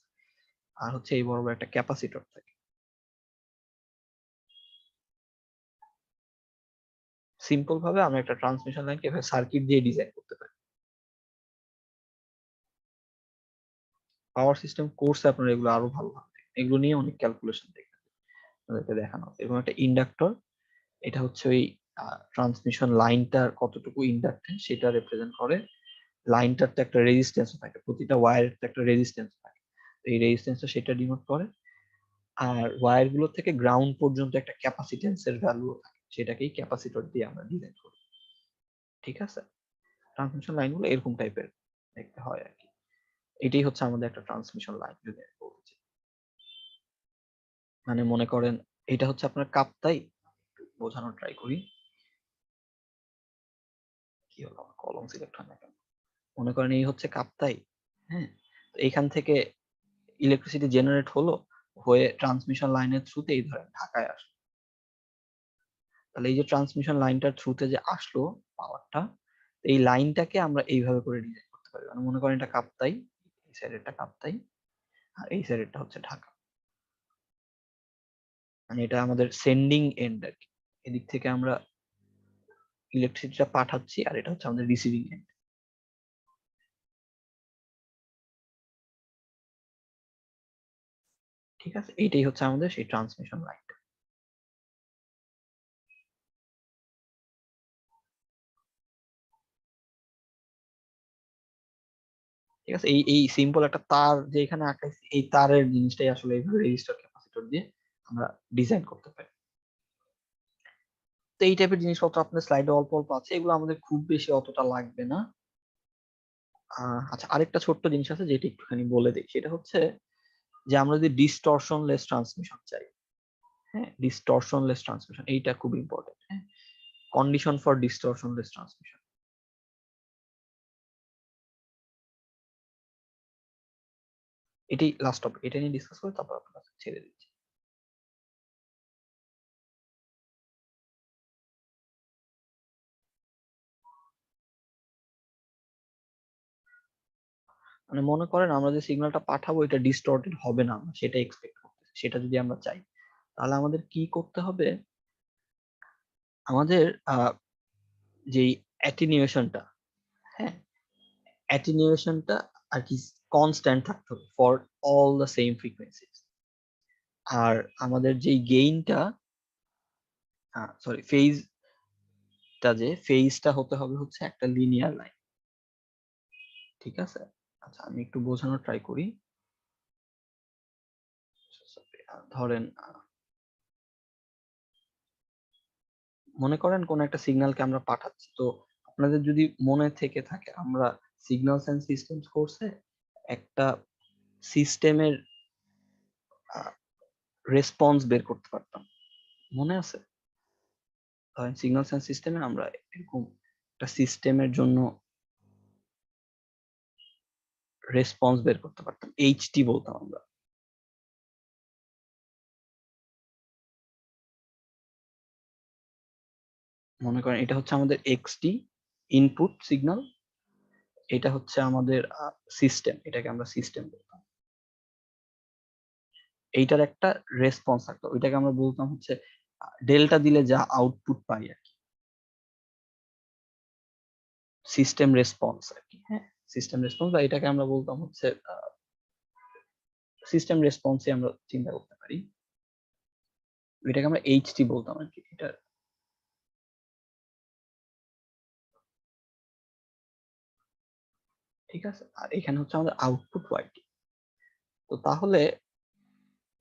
আর হচ্ছে এই বড় বড় একটা ক্যাপাসিটর থাকে। সিম্পল ভাবে আমরা একটা ট্রান্সমিশন লাইনকে এভাবে সার্কিট দিয়ে ডিজাইন করতে পারি। পাওয়ার সিস্টেম কোর্সে আপনারা এগুলো আরো ভালো ভাবে দেখবেন। এগুলো নিয়ে অনেক ক্যালকুলেশন দেখবেন, আপনাদেরকে দেখানো হবে। এবং একটা ইন্ডাক্টর, এটা হচ্ছে ওই ট্রান্সমিশন লাইনটার কতটুকু ইন্ডাক্টেন্স সেটা রিপ্রেজেন্ট করে। লাইনটার তো একটা রেজিস্ট্যান্স থাকে, প্রতিটা ওয়্যারের তো একটা রেজিস্ট্যান্স থাকে, তো এই রেজিস্ট্যান্সটা সেটা ডিনোট করে। আর ওয়্যার গুলো থেকে গ্রাউন্ড পর্যন্ত একটা ক্যাপাসিটেন্সের ভ্যালু থাকে, সেটাকেই ক্যাপাসিটর দিয়ে আমরা ডিজাইন করি। ঠিক আছে, ট্রান্সমিশন লাইনগুলো এরকম টাইপের দেখতে হয় আর কি। এটাই হচ্ছে আমাদের একটা ট্রান্সমিশন লাইন যদি আমি বলছি। মানে মনে করেন এটা হচ্ছে আপনার কাপ্তাই, বোঝানোর ট্রাই করি। কি হলো, আমার কলম সিলেক্ট হয় না কেন? মনে করেন এই হচ্ছে কাপ্তাই, হ্যাঁ, তো এখান থেকে ইলেকট্রিসিটি জেনারেট হলো, হয়ে ট্রান্সমিশন লাইনের থ্রুতে এই ধরেন ঢাকায় আসলো। তাহলে এই যে ট্রান্সমিশন লাইনটার থ্রুতে যে আসলো পাওয়ারটা, এই লাইনটাকে আমরা এইভাবে করে ডিজাইন করতে পারি। মানে মনে করেন এটা কাপ্তাই, এই সাইডেরটা কাপ্তাই, আর এই সাইডেরটা হচ্ছে ঢাকা। মানে এটা আমাদের সেন্ডিং এন্ড আর কি, এদিক থেকে আমরা ইলেকট্রিসিটিটা পাঠাচ্ছি, আর এটা হচ্ছে আমাদের রিসিভিং এন্ড। ঠিক আছে, এইটাই হচ্ছে আমাদের সেই ট্রান্সমিশন লাইনটা। ঠিক আছে, এই এই সিম্পল একটা তার যে এখানে আঁকাইছি, এই তারের জিনিসটাই আসলে এইভাবে রেজিস্টার ক্যাপাসিটর দিয়ে আমরা ডিজাইন করতে পারি। তো এই টাইপের জিনিসপত্র আপনার স্লাইডে অল্প অল্প আছে, এগুলো আমাদের খুব বেশি অতটা লাগবে না। আচ্ছা, আরেকটা ছোট্ট জিনিস আছে যেটা একটুখানি বলে দিই, সেটা হচ্ছে যে আমরা যদি ডিস্টরশনলেস ট্রান্সমিশন চাই, হ্যাঁ, ডিস্টরশনলেস ট্রান্সমিশন এইটা খুব ইম্পর্টেন্ট। হ্যাঁ, কন্ডিশন ফর ডিস্টরশনলেস ট্রান্সমিশন, এটাই লাস্ট টপিক, এটা নিয়ে ডিসকাস করে তারপর আপনার কাছে ছেড়ে দিচ্ছি। মানে মনে করেন আমরা যে সিগন্যালটা পাঠাবো এটা ডিস্টর্টেড হবে না, আমরা সেটা এক্সপেক্ট করতেছি, সেটা যদি আমরা চাই, তাহলে আমাদের কি করতে হবে? আমাদের যেই অ্যাটেনিউয়েশনটা, হ্যাঁ, অ্যাটেনিউয়েশনটা আর কি কনস্ট্যান্ট থাকতে হবে ফর অল দ্য সেম ফ্রিকোয়েন্সিজ। আর আমাদের যেই গেইনটা, সরি ফেজটা, যে ফেজটা হতে হবে হচ্ছে একটা লিনিয়ার লাইন। ঠিক আছে, আচ্ছা আমি একটু বোঝানোর ট্রাই করি। ধরেন মনে করেন কোন একটা সিগন্যালকে আমরা পাঠাচ্ছি, তো আপনাদের যদি মনে থেকে থাকে আমরা সিগন্যালস এন্ড সিস্টেমস কোর্সে একটা সিস্টেমের রেসপন্স বের করতে পারতাম, মনে আছে? ধরেন সিগন্যালস এন্ড সিস্টেমে আমরা এরকম একটা সিস্টেমের জন্য রেসপন্স বের করতে পারতাম, এইচটি বলতাম আমরা। মনে করেন এটা হচ্ছে আমাদের এক্সটি ইনপুট সিগন্যাল, এটা হচ্ছে আমাদের সিস্টেম, এটাকে আমরা সিস্টেম বলতাম। এইটার একটা রেসপন্স থাকতো, ওইটাকে আমরা বলতাম হচ্ছে ডেল্টা দিলে যা আউটপুট পাই আর কি, সিস্টেম রেসপন্স আর কি। হ্যাঁ, সিস্টেম রেসপন্স, বা এটাকে আমরা বলতাম হচ্ছে সিস্টেম রেসপন্সই আমরা চিন্তা করতে পারি, এটাকে আমরা এইচটি বলতাম আর কি এটা। ঠিক আছে, আর এখানে হচ্ছে আমাদের আউটপুট ওয়াইটি। তো তাহলে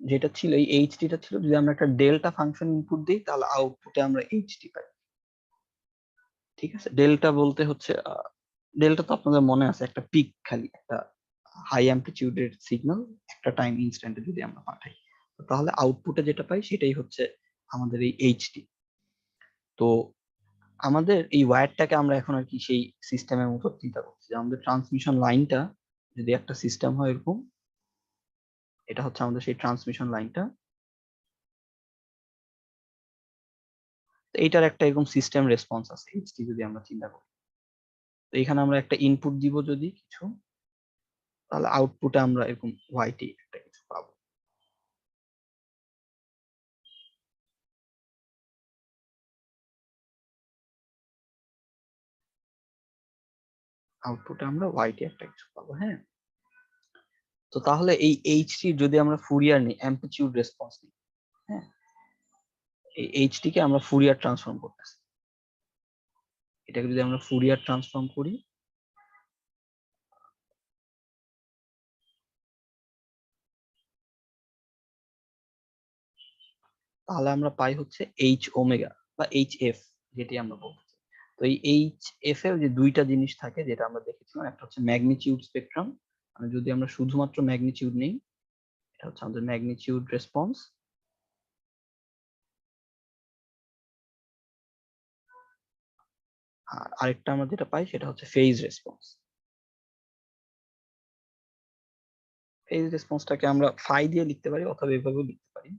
যেটা ছিল এই এইচটিটা ছিল, যদি আমরা একটা ডেল্টা ফাংশন ইনপুট দিই তাহলে আউটপুটে আমরা এইচটি পাই। ঠিক আছে, ডেল্টা বলতে হচ্ছে ডেল্টা তো আপনাদের মনে আছে, একটা পিক, খালি একটা হাই অ্যাম্পলিটিউডের সিগন্যাল একটা টাইম ইনস্ট্যান্টে যদি আমরা পাঠাই, তাহলে আউটপুটে যেটা পাই সেটাই হচ্ছে আমাদের এই এইচটি। তো আমাদের এই ওয়্যারটাকে আমরা এখন আর কি সেই সিস্টেমের মতো চিন্তা করছি, যে আমাদের ট্রান্সমিশন লাইনটা যদি একটা সিস্টেম হয় এরকম, এটা হচ্ছে আমাদের সেই ট্রান্সমিশন লাইনটা, এইটার একটা এরকম সিস্টেম রেসপন্স আছে এইচটি যদি আমরা চিন্তা করি। তো এখানে আমরা একটা ইনপুট দিব যদি কিছু, তাহলে আউটপুটে আমরা এরকম ওয়াইটি একটা কিছু পাবো। আউটপুটে আমরা ওয়াইটি একটা কিছু পাবো। হ্যাঁ, তো তাহলে এই এইচটি যদি আমরা ফুরিয়ার নিই, অ্যাম্পলিটিউড রেসপন্স নিই, হ্যাঁ, এই এইচটি কে আমরা ফুরিয়ার ট্রান্সফর্ম করতেছি। এটাকে যদি আমরা ফুরিয়ার ট্রান্সফর্ম করি, তাহলে আমরা পাই হচ্ছে এইচ ওমেগা বা এইচ এফ, যেটি আমরা বলতেছি। তো এই এইচ এফ এর যে দুইটা জিনিস থাকে যেটা আমরা দেখেছিলাম, একটা হচ্ছে ম্যাগনিটিউড স্পেকট্রাম, মানে যদি আমরা শুধুমাত্র ম্যাগনিটিউড নেই, এটা হচ্ছে আমাদের ম্যাগনিটিউড রেসপন্স, আর আরেকটা আমরা যেটা পাই সেটা হচ্ছে ফেজ রেসপন্স। ফেজ রেসপন্সটাকে আমরা ফাই দিয়ে লিখতে পারি অথবা এভাবেও লিখতে পারি,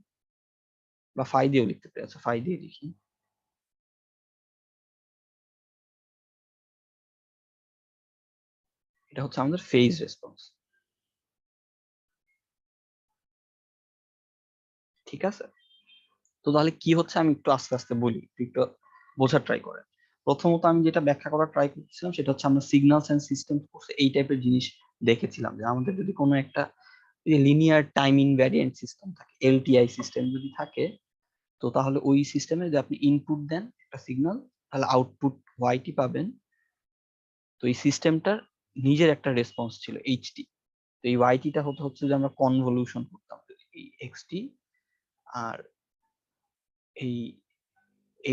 বা ফাই দিয়েও লিখতে পারি। আচ্ছা, ফাই দিয়ে লিখি। এটা হচ্ছে আমাদের ফেজ রেসপন্স। ঠিক আছে, তো তাহলে কি হচ্ছে আমি একটু আস্তে আস্তে বলি, একটু বোঝার ট্রাই করেন। প্রথমত আমি যেটা ব্যাখ্যা করার ট্রাই করছিলাম সেটা হচ্ছে আমরা সিগন্যালস এন্ড সিস্টেম কোর্সে এই টাইপের জিনিস দেখেছিলাম, যে আমাদের যদি কোনো একটা লিনিয়ার টাইম ইনভ্যারিয়েন্ট সিস্টেম থাকে, এলটিআই সিস্টেম যদি থাকে, তো তাহলে ওই সিস্টেমে যদি আপনি ইনপুট দেন একটা সিগন্যাল, তাহলে আউটপুট ওয়াইটি পাবেন। তো এই সিস্টেমটার নিজের একটা রেসপন্স ছিল এইচটি। তো এই ওয়াইটিটা হচ্ছে যে আমরা কনভলিউশন করতাম এই এক্সটি আর এই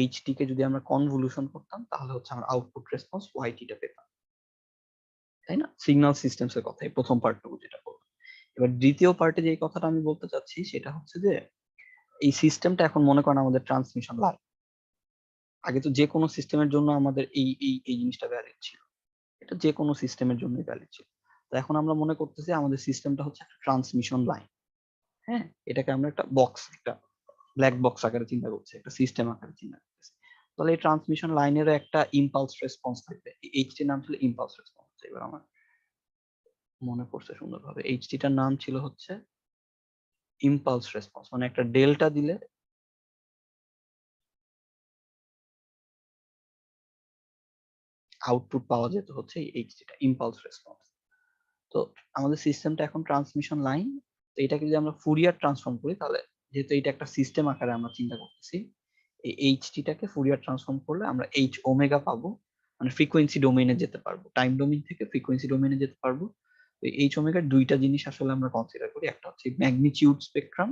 এইচটি কে যদি আমরা কনভলিউশন করতাম, তাহলে হচ্ছে আমরা আউটপুট রেসপন্স ওয়াইটিটা পেতাম, তাই না? সিগন্যাল সিস্টেমস এর কথাই প্রথম পার্টটুকু যেটা বললাম। এবার দ্বিতীয় পার্টে যে কথাটা আমি বলতে চাচ্ছি সেটা হচ্ছে যে এই সিস্টেমটা এখন মনে করেন আমাদের ট্রান্সমিশন লাইন। আগে তো যে কোনো সিস্টেমের জন্য আমাদের এই জিনিসটা ভ্যালিড ছিল, এটা যে কোনো সিস্টেমের জন্যই ভ্যালিড ছিল। তো এখন আমরা মনে করতেছি আমাদের সিস্টেমটা হচ্ছে একটা ট্রান্সমিশন লাইন। হ্যাঁ, এটাকে আমরা একটা বক্স, একটা ব্ল্যাক বক্স আকারে চিন্তা করছি, একটা সিস্টেম আকারে চিন্তা করতেছি। তাহলে এই ট্রান্সমিশন লাইনেরও একটা ইম্পালস রেসপন্স থাকবে। এইচটি নাম ছিল ইম্পালস রেসপন্স। এবার আমার মনে পড়ছে সুন্দরভাবে, এইচটিটার নাম ছিল হচ্ছে ইম্পালস রেসপন্স, মানে একটা ডেল্টা দিলে আউটপুট পাওয়া যেত হচ্ছে এইচটিটা, ইম্পালস রেসপন্স। তো আমাদের সিস্টেমটা এখন ট্রান্সমিশন লাইন। তো এটাকে যদি আমরা ফুরিয়ার ট্রান্সফর্ম করি, তাহলে যেহেতু এটা একটা সিস্টেম আকারে আমরা চিন্তা করতেছি, এই এইচটিটাকে ফুরিয়ার ট্রান্সফর্ম করলে আমরা এইচ ওমেগা পাবো, মানে ফ্রিকোয়েন্সি ডোমেইনে যেতে পারবো, টাইম ডোমেইন থেকে ফ্রিকোয়েন্সি ডোমেইনে যেতে পারবো। তো এইচ ওমেগার দুইটা জিনিস আসলে আমরা কনসিডার করি, একটা হচ্ছে ম্যাগনিটিউড স্পেকট্রাম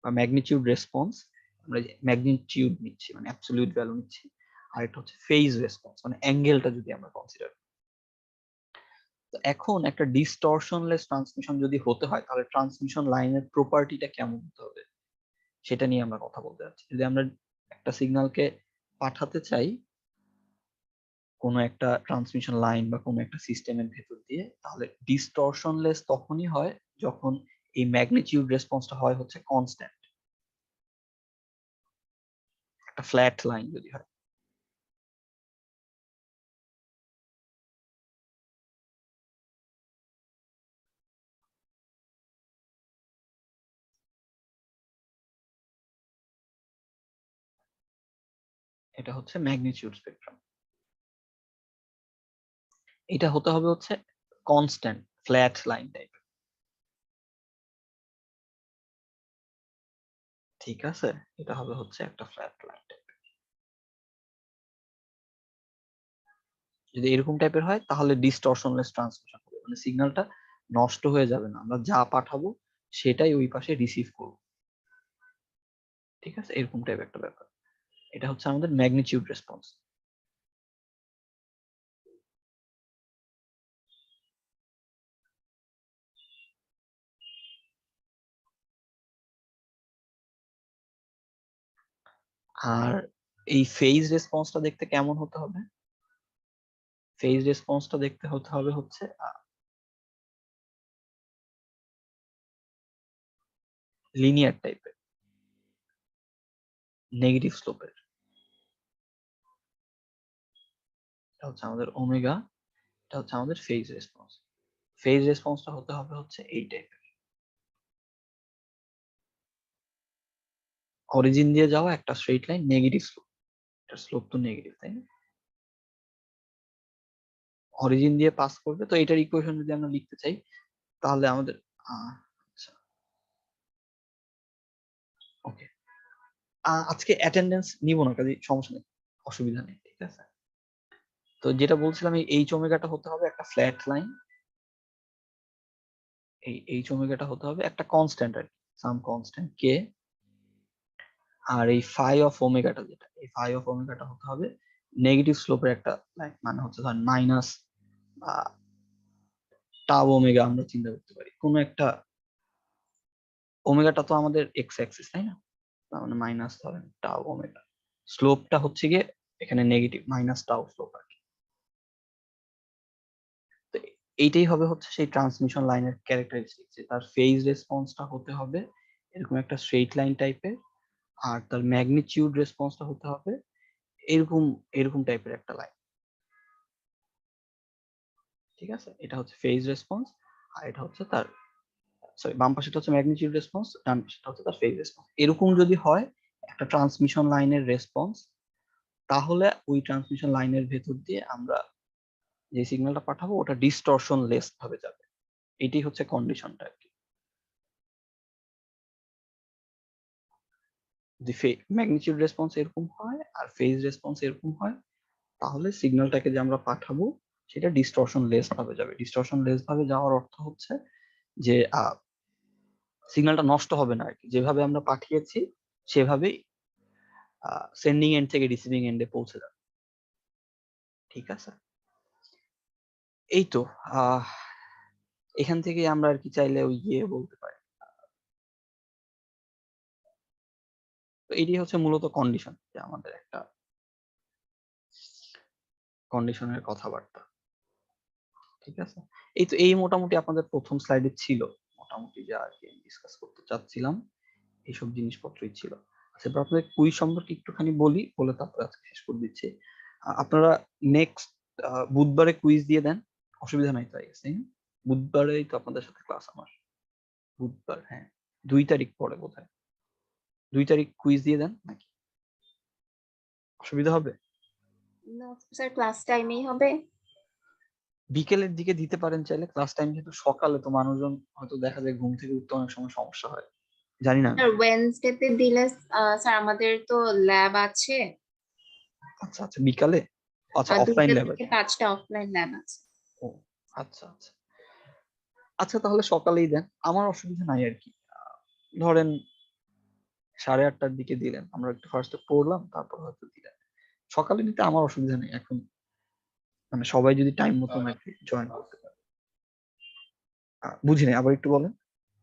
বা ম্যাগনিটিউড রেসপন্স, আমরা ম্যাগনিটিউড নিচ্ছি মানে অ্যাবসলিউট ভ্যালু নিচ্ছি, আর একটা হচ্ছে ফেজ রেসপন্স, মানে অ্যাঙ্গেলটা যদি আমরা কনসিডার। তো এখন একটা ডিস্টরশনলেস ট্রান্সমিশন যদি হতে হয়, তাহলে ট্রান্সমিশন লাইনের প্রপার্টিটা কেমন হতে হবে সেটা নিয়ে আমরা কথা বলতে যাচ্ছি। যদি আমরা একটা সিগন্যালকে পাঠাতে চাই কোনো একটা ট্রান্সমিশন লাইন বা কোনো একটা সিস্টেমের ভেতর দিয়ে, তাহলে ডিস্টরশনলেস তখনই হয় যখন এই ম্যাগনিটিউড রেসপন্সটা হয় হচ্ছে কনস্ট্যান্ট, একটা ফ্ল্যাট লাইন যদি হয়। এটা হচ্ছে ম্যাগনিটিউড স্পেকট্রাম। এটা হতে হবে হচ্ছে কনস্ট্যান্ট ফ্ল্যাট লাইন টাইপ। ঠিক আছে, এটা হবে হচ্ছে একটা ফ্ল্যাট লাইন টাইপ। যদি এরকম টাইপের হয় তাহলে ডিস্টরশনলেস ট্রান্সমিশন হবে, মানে সিগন্যালটা নষ্ট হয়ে যাবে না, আমরা যা পাঠাবো সেটাই ওই পাশে রিসিভ করবো। ঠিক আছে, এরকম টাইপ একটা ব্যাপার। এটা হচ্ছে আমাদের ম্যাগনিটিউড রেসপন্স। আর এই ফেজ রেসপন্সটা দেখতে কেমন হতে হবে? ফেজ রেসপন্সটা দেখতে হতে হবে হচ্ছে লিনিয়ার টাইপের, নেগেটিভ স্লোপের। হচ্ছে আমাদের ওমেগা, এটা হচ্ছে আমাদের ফেজ রেসপন্স। ফেজ রেসপন্সটা হতে হবে হচ্ছে এই টাইপের, অরিজিন দিয়ে যাওয়া একটা স্ট্রেট লাইন, নেগেটিভ স্লোপ, এটা স্লোপ তো নেগেটিভ, তাই না? অরিজিন দিয়ে পাস করবে, তো এটার ইকুয়েশন যদি আমরা লিখতে চাই তাহলে আমাদের আচ্ছা ওকে, আজকে অ্যাটেন্ডেন্স নিব না, কাজে সমস্যা নেই, অসুবিধা নেই, ঠিক আছে। তো যেটা বলছিলাম, এই এইচ ওমেগাটা হতে হবে একটা ফ্ল্যাট লাইন, এই এইচ ওমেগাটা হতে হবে একটা কনস্ট্যান্ট আর কি, সাম কনস্ট্যান্ট কে। আর এই ফাই অফ ওমেগাটা, যেটা এই ফাই অফ ওমেগাটা হতে হবে নেগেটিভ স্লোপের একটা লাইন, মানে হচ্ছে ধর মাইনাস টাও ওমেগা আমরা চিন্তা করতে পারি, কোনো একটা ওমেগাটা তো আমাদের এক্স অ্যাক্সিস, তাই না? তার মানে মাইনাস ধরেন টাও ওমেগা, স্লোপটা হচ্ছে গিয়ে এখানে নেগেটিভ মাইনাস টাও স্লোপ আর কি। তো এইটাই হবে হচ্ছে সেই ট্রান্সমিশন লাইনের ক্যারেক্টারিস্টিক, যে তার ফেজ রেসপন্সটা হতে হবে এরকম একটা স্ট্রেট লাইন টাইপের, আর তার ম্যাগনিটিউড রেসপন্সটা হতে হবে এরকম এরকম টাইপের একটা লাইন, ঠিক আছে? এটা হচ্ছে ফেজ রেসপন্স, আর এটা হচ্ছে তার, সরি বাম পাশেটা হচ্ছে ম্যাগনিটিউড রেসপন্স, ডান পাশেটা হচ্ছে তার ফেজ রেসপন্স। এরকম যদি হয় একটা ট্রান্সমিশন লাইনের রেসপন্স, তাহলে ওই ট্রান্সমিশন লাইনের ভেতর দিয়ে আমরা যে সিগন্যালটা পাঠাবো ওটা ডিস্টরশন লেস ভাবে যাবে, এটাই হচ্ছে কন্ডিশনটা আর কি। যদি ম্যাগনিটিউড রেসপন্স এরকম হয় আর ফেজ রেসপন্স এরকম হয়, তাহলে সিগন্যালটাকে যে আমরা পাঠাবো সেটা ডিস্টরশন লেস ভাবে যাবে। ডিস্টরশন লেস ভাবে যাওয়ার অর্থ হচ্ছে যে সিগন্যালটা নষ্ট হবে না আর কি, যেভাবে আমরা পাঠিয়েছি সেভাবেই সেন্ডিং এন্ড থেকে রিসিভিং এন্ডে পৌঁছে যাবে, ঠিক আছে? এই তো এখান থেকে আমরা আর কি চাইলে ওই গিয়ে বলতে পারি। তো এটি হচ্ছে মূলত কন্ডিশন, যে আমাদের একটা কন্ডিশনের কথাবার্তা, ঠিক আছে? এই তো এই মোটামুটি আপনাদের প্রথম স্লাইডে ছিল মোটামুটি যা আর কি ডিসকাস করতে চাচ্ছিলাম, এইসব জিনিসপত্রই ছিল। আচ্ছা, এবার আপনাদের কুইজ সম্পর্কে একটুখানি বলি, বলে তারপরে আজকে শেষ করে দিচ্ছি। আপনারা নেক্সট বুধবারে কুইজ দিয়ে দেন, অসুবিধা নাই তো? আই গেস, তাই না? বুধবারেই তো আপনাদের সাথে ক্লাস আমার, বুধবার, হ্যাঁ 2 তারিখ পরে বোধহয়, 2 তারিখ কুইজ দিয়ে দেন নাকি? অসুবিধা হবে? না স্যার, ক্লাস টাইমেই হবে। বিকেলের দিকে দিতে পারেন চাইলে, ক্লাস টাইম, কিন্তু সকালে তো মানুষজন হয়তো দেখা যায় ঘুম থেকে উঠতে অনেক সময় সমস্যা হয়, জানি না। স্যার ওয়েডনেসডে তে দিলে স্যার আমাদের তো ল্যাব আছে, আচ্ছা আচ্ছা, বিকালে, আচ্ছা আর অফলাইন 2টা ল্যাব আর থেকে কি। 5টা অফলাইন ল্যাব আছে। ও আচ্ছা আচ্ছা, আচ্ছা তাহলে সকালেই দেন, আমার অসুবিধা নাই আর কি। ধরেন 8:30টার দিকে দিলেন, আমরা একটু ফার্স্টে পড়লাম, তারপর হয়তো দিলেন। সকালে নিতে আমার অসুবিধা নেই এখন, মানে সবাই যদি টাইম মতন আর কি জয়েন করতে পারে। বুঝিনি, আবার একটু বলেন।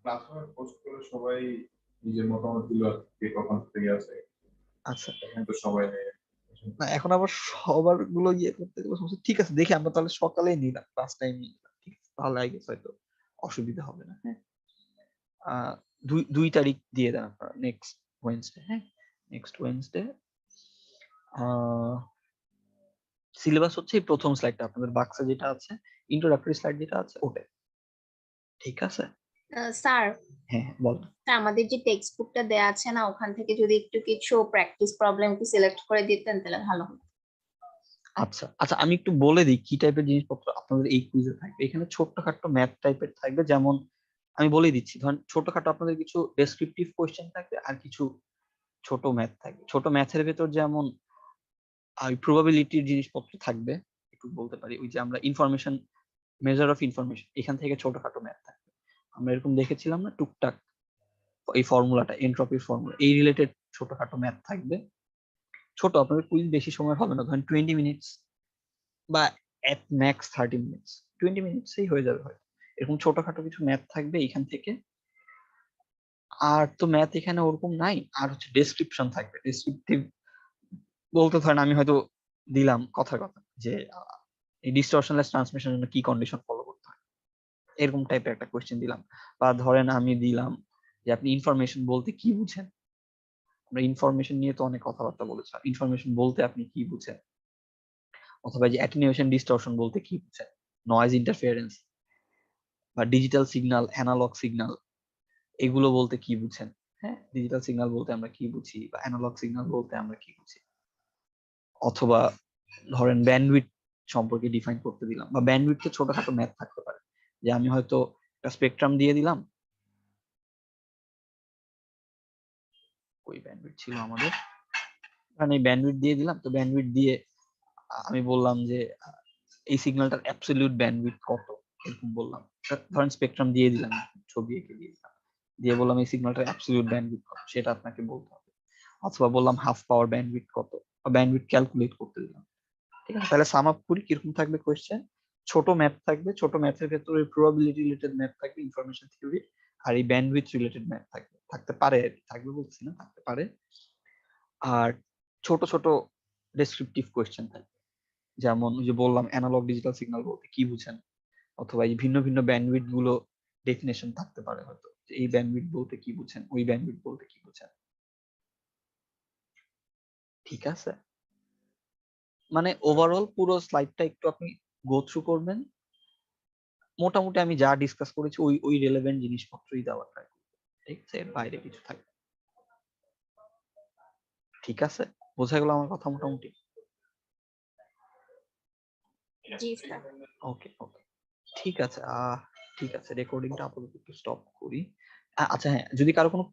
ক্লাসরুমে পোস্ট করে সবাই নিজের মতামত দিল আর কে কখন থেকে আছে, আচ্ছা, এখন তো সবাই নেই। না এখন আবার সবার গুলো ইয়ে করতে গেলে সমস্যা, ঠিক আছে দেখি আমরা তাহলে সকালেই নিলাম, ক্লাস টাইম নিলাম, ঠিক আছে? তাহলে আই গেস হয়তো অসুবিধা হবে না, হ্যাঁ। 2 তারিখ দিয়ে দেন আপনারা, নেক্সট ওয়েডনেসডে, হ্যাঁ নেক্সট ওয়েডনেসডে। সিলেবাস হচ্ছে এই প্রথম স্লাইডটা আপনাদের বাক্সে যেটা আছে, ইন্ট্রোডাক্টরি স্লাইড যেটা আছে ওটা, ঠিক আছে? স্যার, হ্যাঁ বলেন। আমাদের যে টেক্সট বুকটা দেয়া আছে না, ওখান থেকে যদি একটু কিছু প্র্যাকটিস প্রবলেম কি সিলেক্ট করে দিতেন তাহলে ভালো হতো। আচ্ছা আচ্ছা, আমি একটু বলে দিই কি টাইপের জিনিসপত্র আপনাদের এই কুইজে থাকবে। এখানে ছোট্টখাট্টো ম্যাথ টাইপের থাকবে, যেমন আমি বলে দিচ্ছি, ধরেন ছোটখাটো আপনাদের কিছু ডেসক্রিপটিভ কোয়েশ্চেন থাকবে, আর কিছু ছোট ম্যাথ থাকবে। ছোট ম্যাথের ভেতর যেমন প্রবাবিলিটির জিনিসপত্র থাকবে, একটু বলতে পারি ওই যে আমরা ইনফরমেশন, মেজার অফ ইনফরমেশন, এখান থেকে ছোটখাটো ম্যাথ থাকবে। আমরা এরকম দেখেছিলাম না টুকটাক, এই ফর্মুলাটা, এনট্রপির ফর্মুলা, এই রিলেটেড ছোটখাটো ম্যাথ থাকবে। ছোট, আপনাদের কুইজ বেশি সময় হবে না, ধরেন 20 মিনিটস বা এট ম্যাক্স 30 মিনিটস, 20 মিনিটসেই হয়ে যাবে হয়তো। এরকম ছোটখাটো কিছু ম্যাথ থাকবে এখান থেকে। আর তো ম্যাথ এখানে ওরকম নাই, আর হচ্ছে ডেসক্রিপশন থাকবে। ডেসক্রিপটিভ বলতে ধরেন আমি হয়তো দিলাম কথার কথা যে এই ডিস্টরশনলেস ট্রান্সমিশনের জন্য কি কন্ডিশন ফলো করতে হয়, এরকম টাইপের একটা কোয়েশ্চেন দিলাম। বা ধরেন আমি দিলাম যে আপনি ইনফরমেশন বলতে কি বুঝেন, আমরা ইনফরমেশন নিয়ে তো অনেক কথাবার্তা বলেছি, ইনফরমেশন বলতে আপনি কি বুঝেন। অথবা যে অ্যাটেনুয়েশন ডিস্টরশন বলতে কি বুঝেন, নয়েজ ইন্টারফিয়ারেন্স বা ডিজিটাল সিগন্যাল, অ্যানালগ সিগন্যাল, এগুলো বলতে কি বুঝেন? হ্যাঁ, ডিজিটাল সিগন্যাল বলতে আমরা কি বুঝি বা অ্যানালগ সিগন্যাল বলতে আমরা কি বুঝি? অথবা ধরেন ব্যান্ডউইথ সম্পর্কে ডিফাইন করতে দিলাম, বা ব্যান্ডউইথে ছোটখাটো ম্যাথ থাকতে পারে, যে আমি হয়তো একটা স্পেকট্রাম দিয়ে দিলাম, ওই ব্যান্ডউইথ ছিল আমাদের, কারণ এই ব্যান্ডউইথ দিয়ে দিলাম, তো ব্যান্ডউইথ দিয়ে আমি বললাম যে এই সিগন্যালটার অ্যাবসলিউট ব্যান্ডউইথ কত, এরকম বললাম। ধরেন স্পেকট্রাম দিয়ে দিলাম, ছবি এঁকে দিয়ে দিলাম, দিয়ে বললাম এই সিগন্যালটার অ্যাবসলিউট ব্যান্ডউইথ কত, সেটা আপনাকে বলতে হবে। অথবা বললাম হাফ পাওয়ার ব্যান্ডউইথ কত, বা ব্যান্ডউইথ ক্যালকুলেট করতে দিলাম। ঠিক আছে, তাহলে সাম আপ করি, কিরকম থাকবে কোয়েশ্চেন? ছোট ম্যাথ থাকবে, ছোট ম্যাথের ক্ষেত্রে প্রবাবিলিটি রিলেটেড ম্যাথ থাকবে, ইনফরমেশন থিওরি, আর এই ব্যান্ডউইথ রিলেটেড ম্যাথ থাকবে, থাকতে পারে, থাকবে বলছি না, থাকতে পারে। আর ছোট ছোট ডেসক্রিপটিভ কোয়েশ্চেন থাকবে, যেমন ওই যে বললাম অ্যানালগ ডিজিটাল সিগন্যাল বলতে কি বুঝেন, অথবা এই ভিন্ন ভিন্ন ব্যান্ডউইথ গুলো ডেফিনেশন থাকতে পারে, হয়তো যে এই ব্যান্ডউইথ বলতে কি বুঝেন, ওই ব্যান্ডউইথ বলতে কি বুঝেন। ঠিক আছে, মানে ওভারঅল পুরো স্লাইডটা একটু আপনি গো থ্রু করবেন, মোটামুটি আমি যা ডিসকাস করেছি ওই ওই রিলেভেন্ট জিনিসপত্রই দেওয়ার ট্রাই করবেন, ঠিক আছে, এর বাইরে কিছু থাকবে। ঠিক আছে, বোঝা গেল আমার কথা মোটামুটি? জি স্যার। ওকে ওকে, ঠিক আছে, ঠিক আছে, রেকর্ডিংটা আপাতত একটু স্টপ করি। আচ্ছা হ্যাঁ, যদি কারো কোনো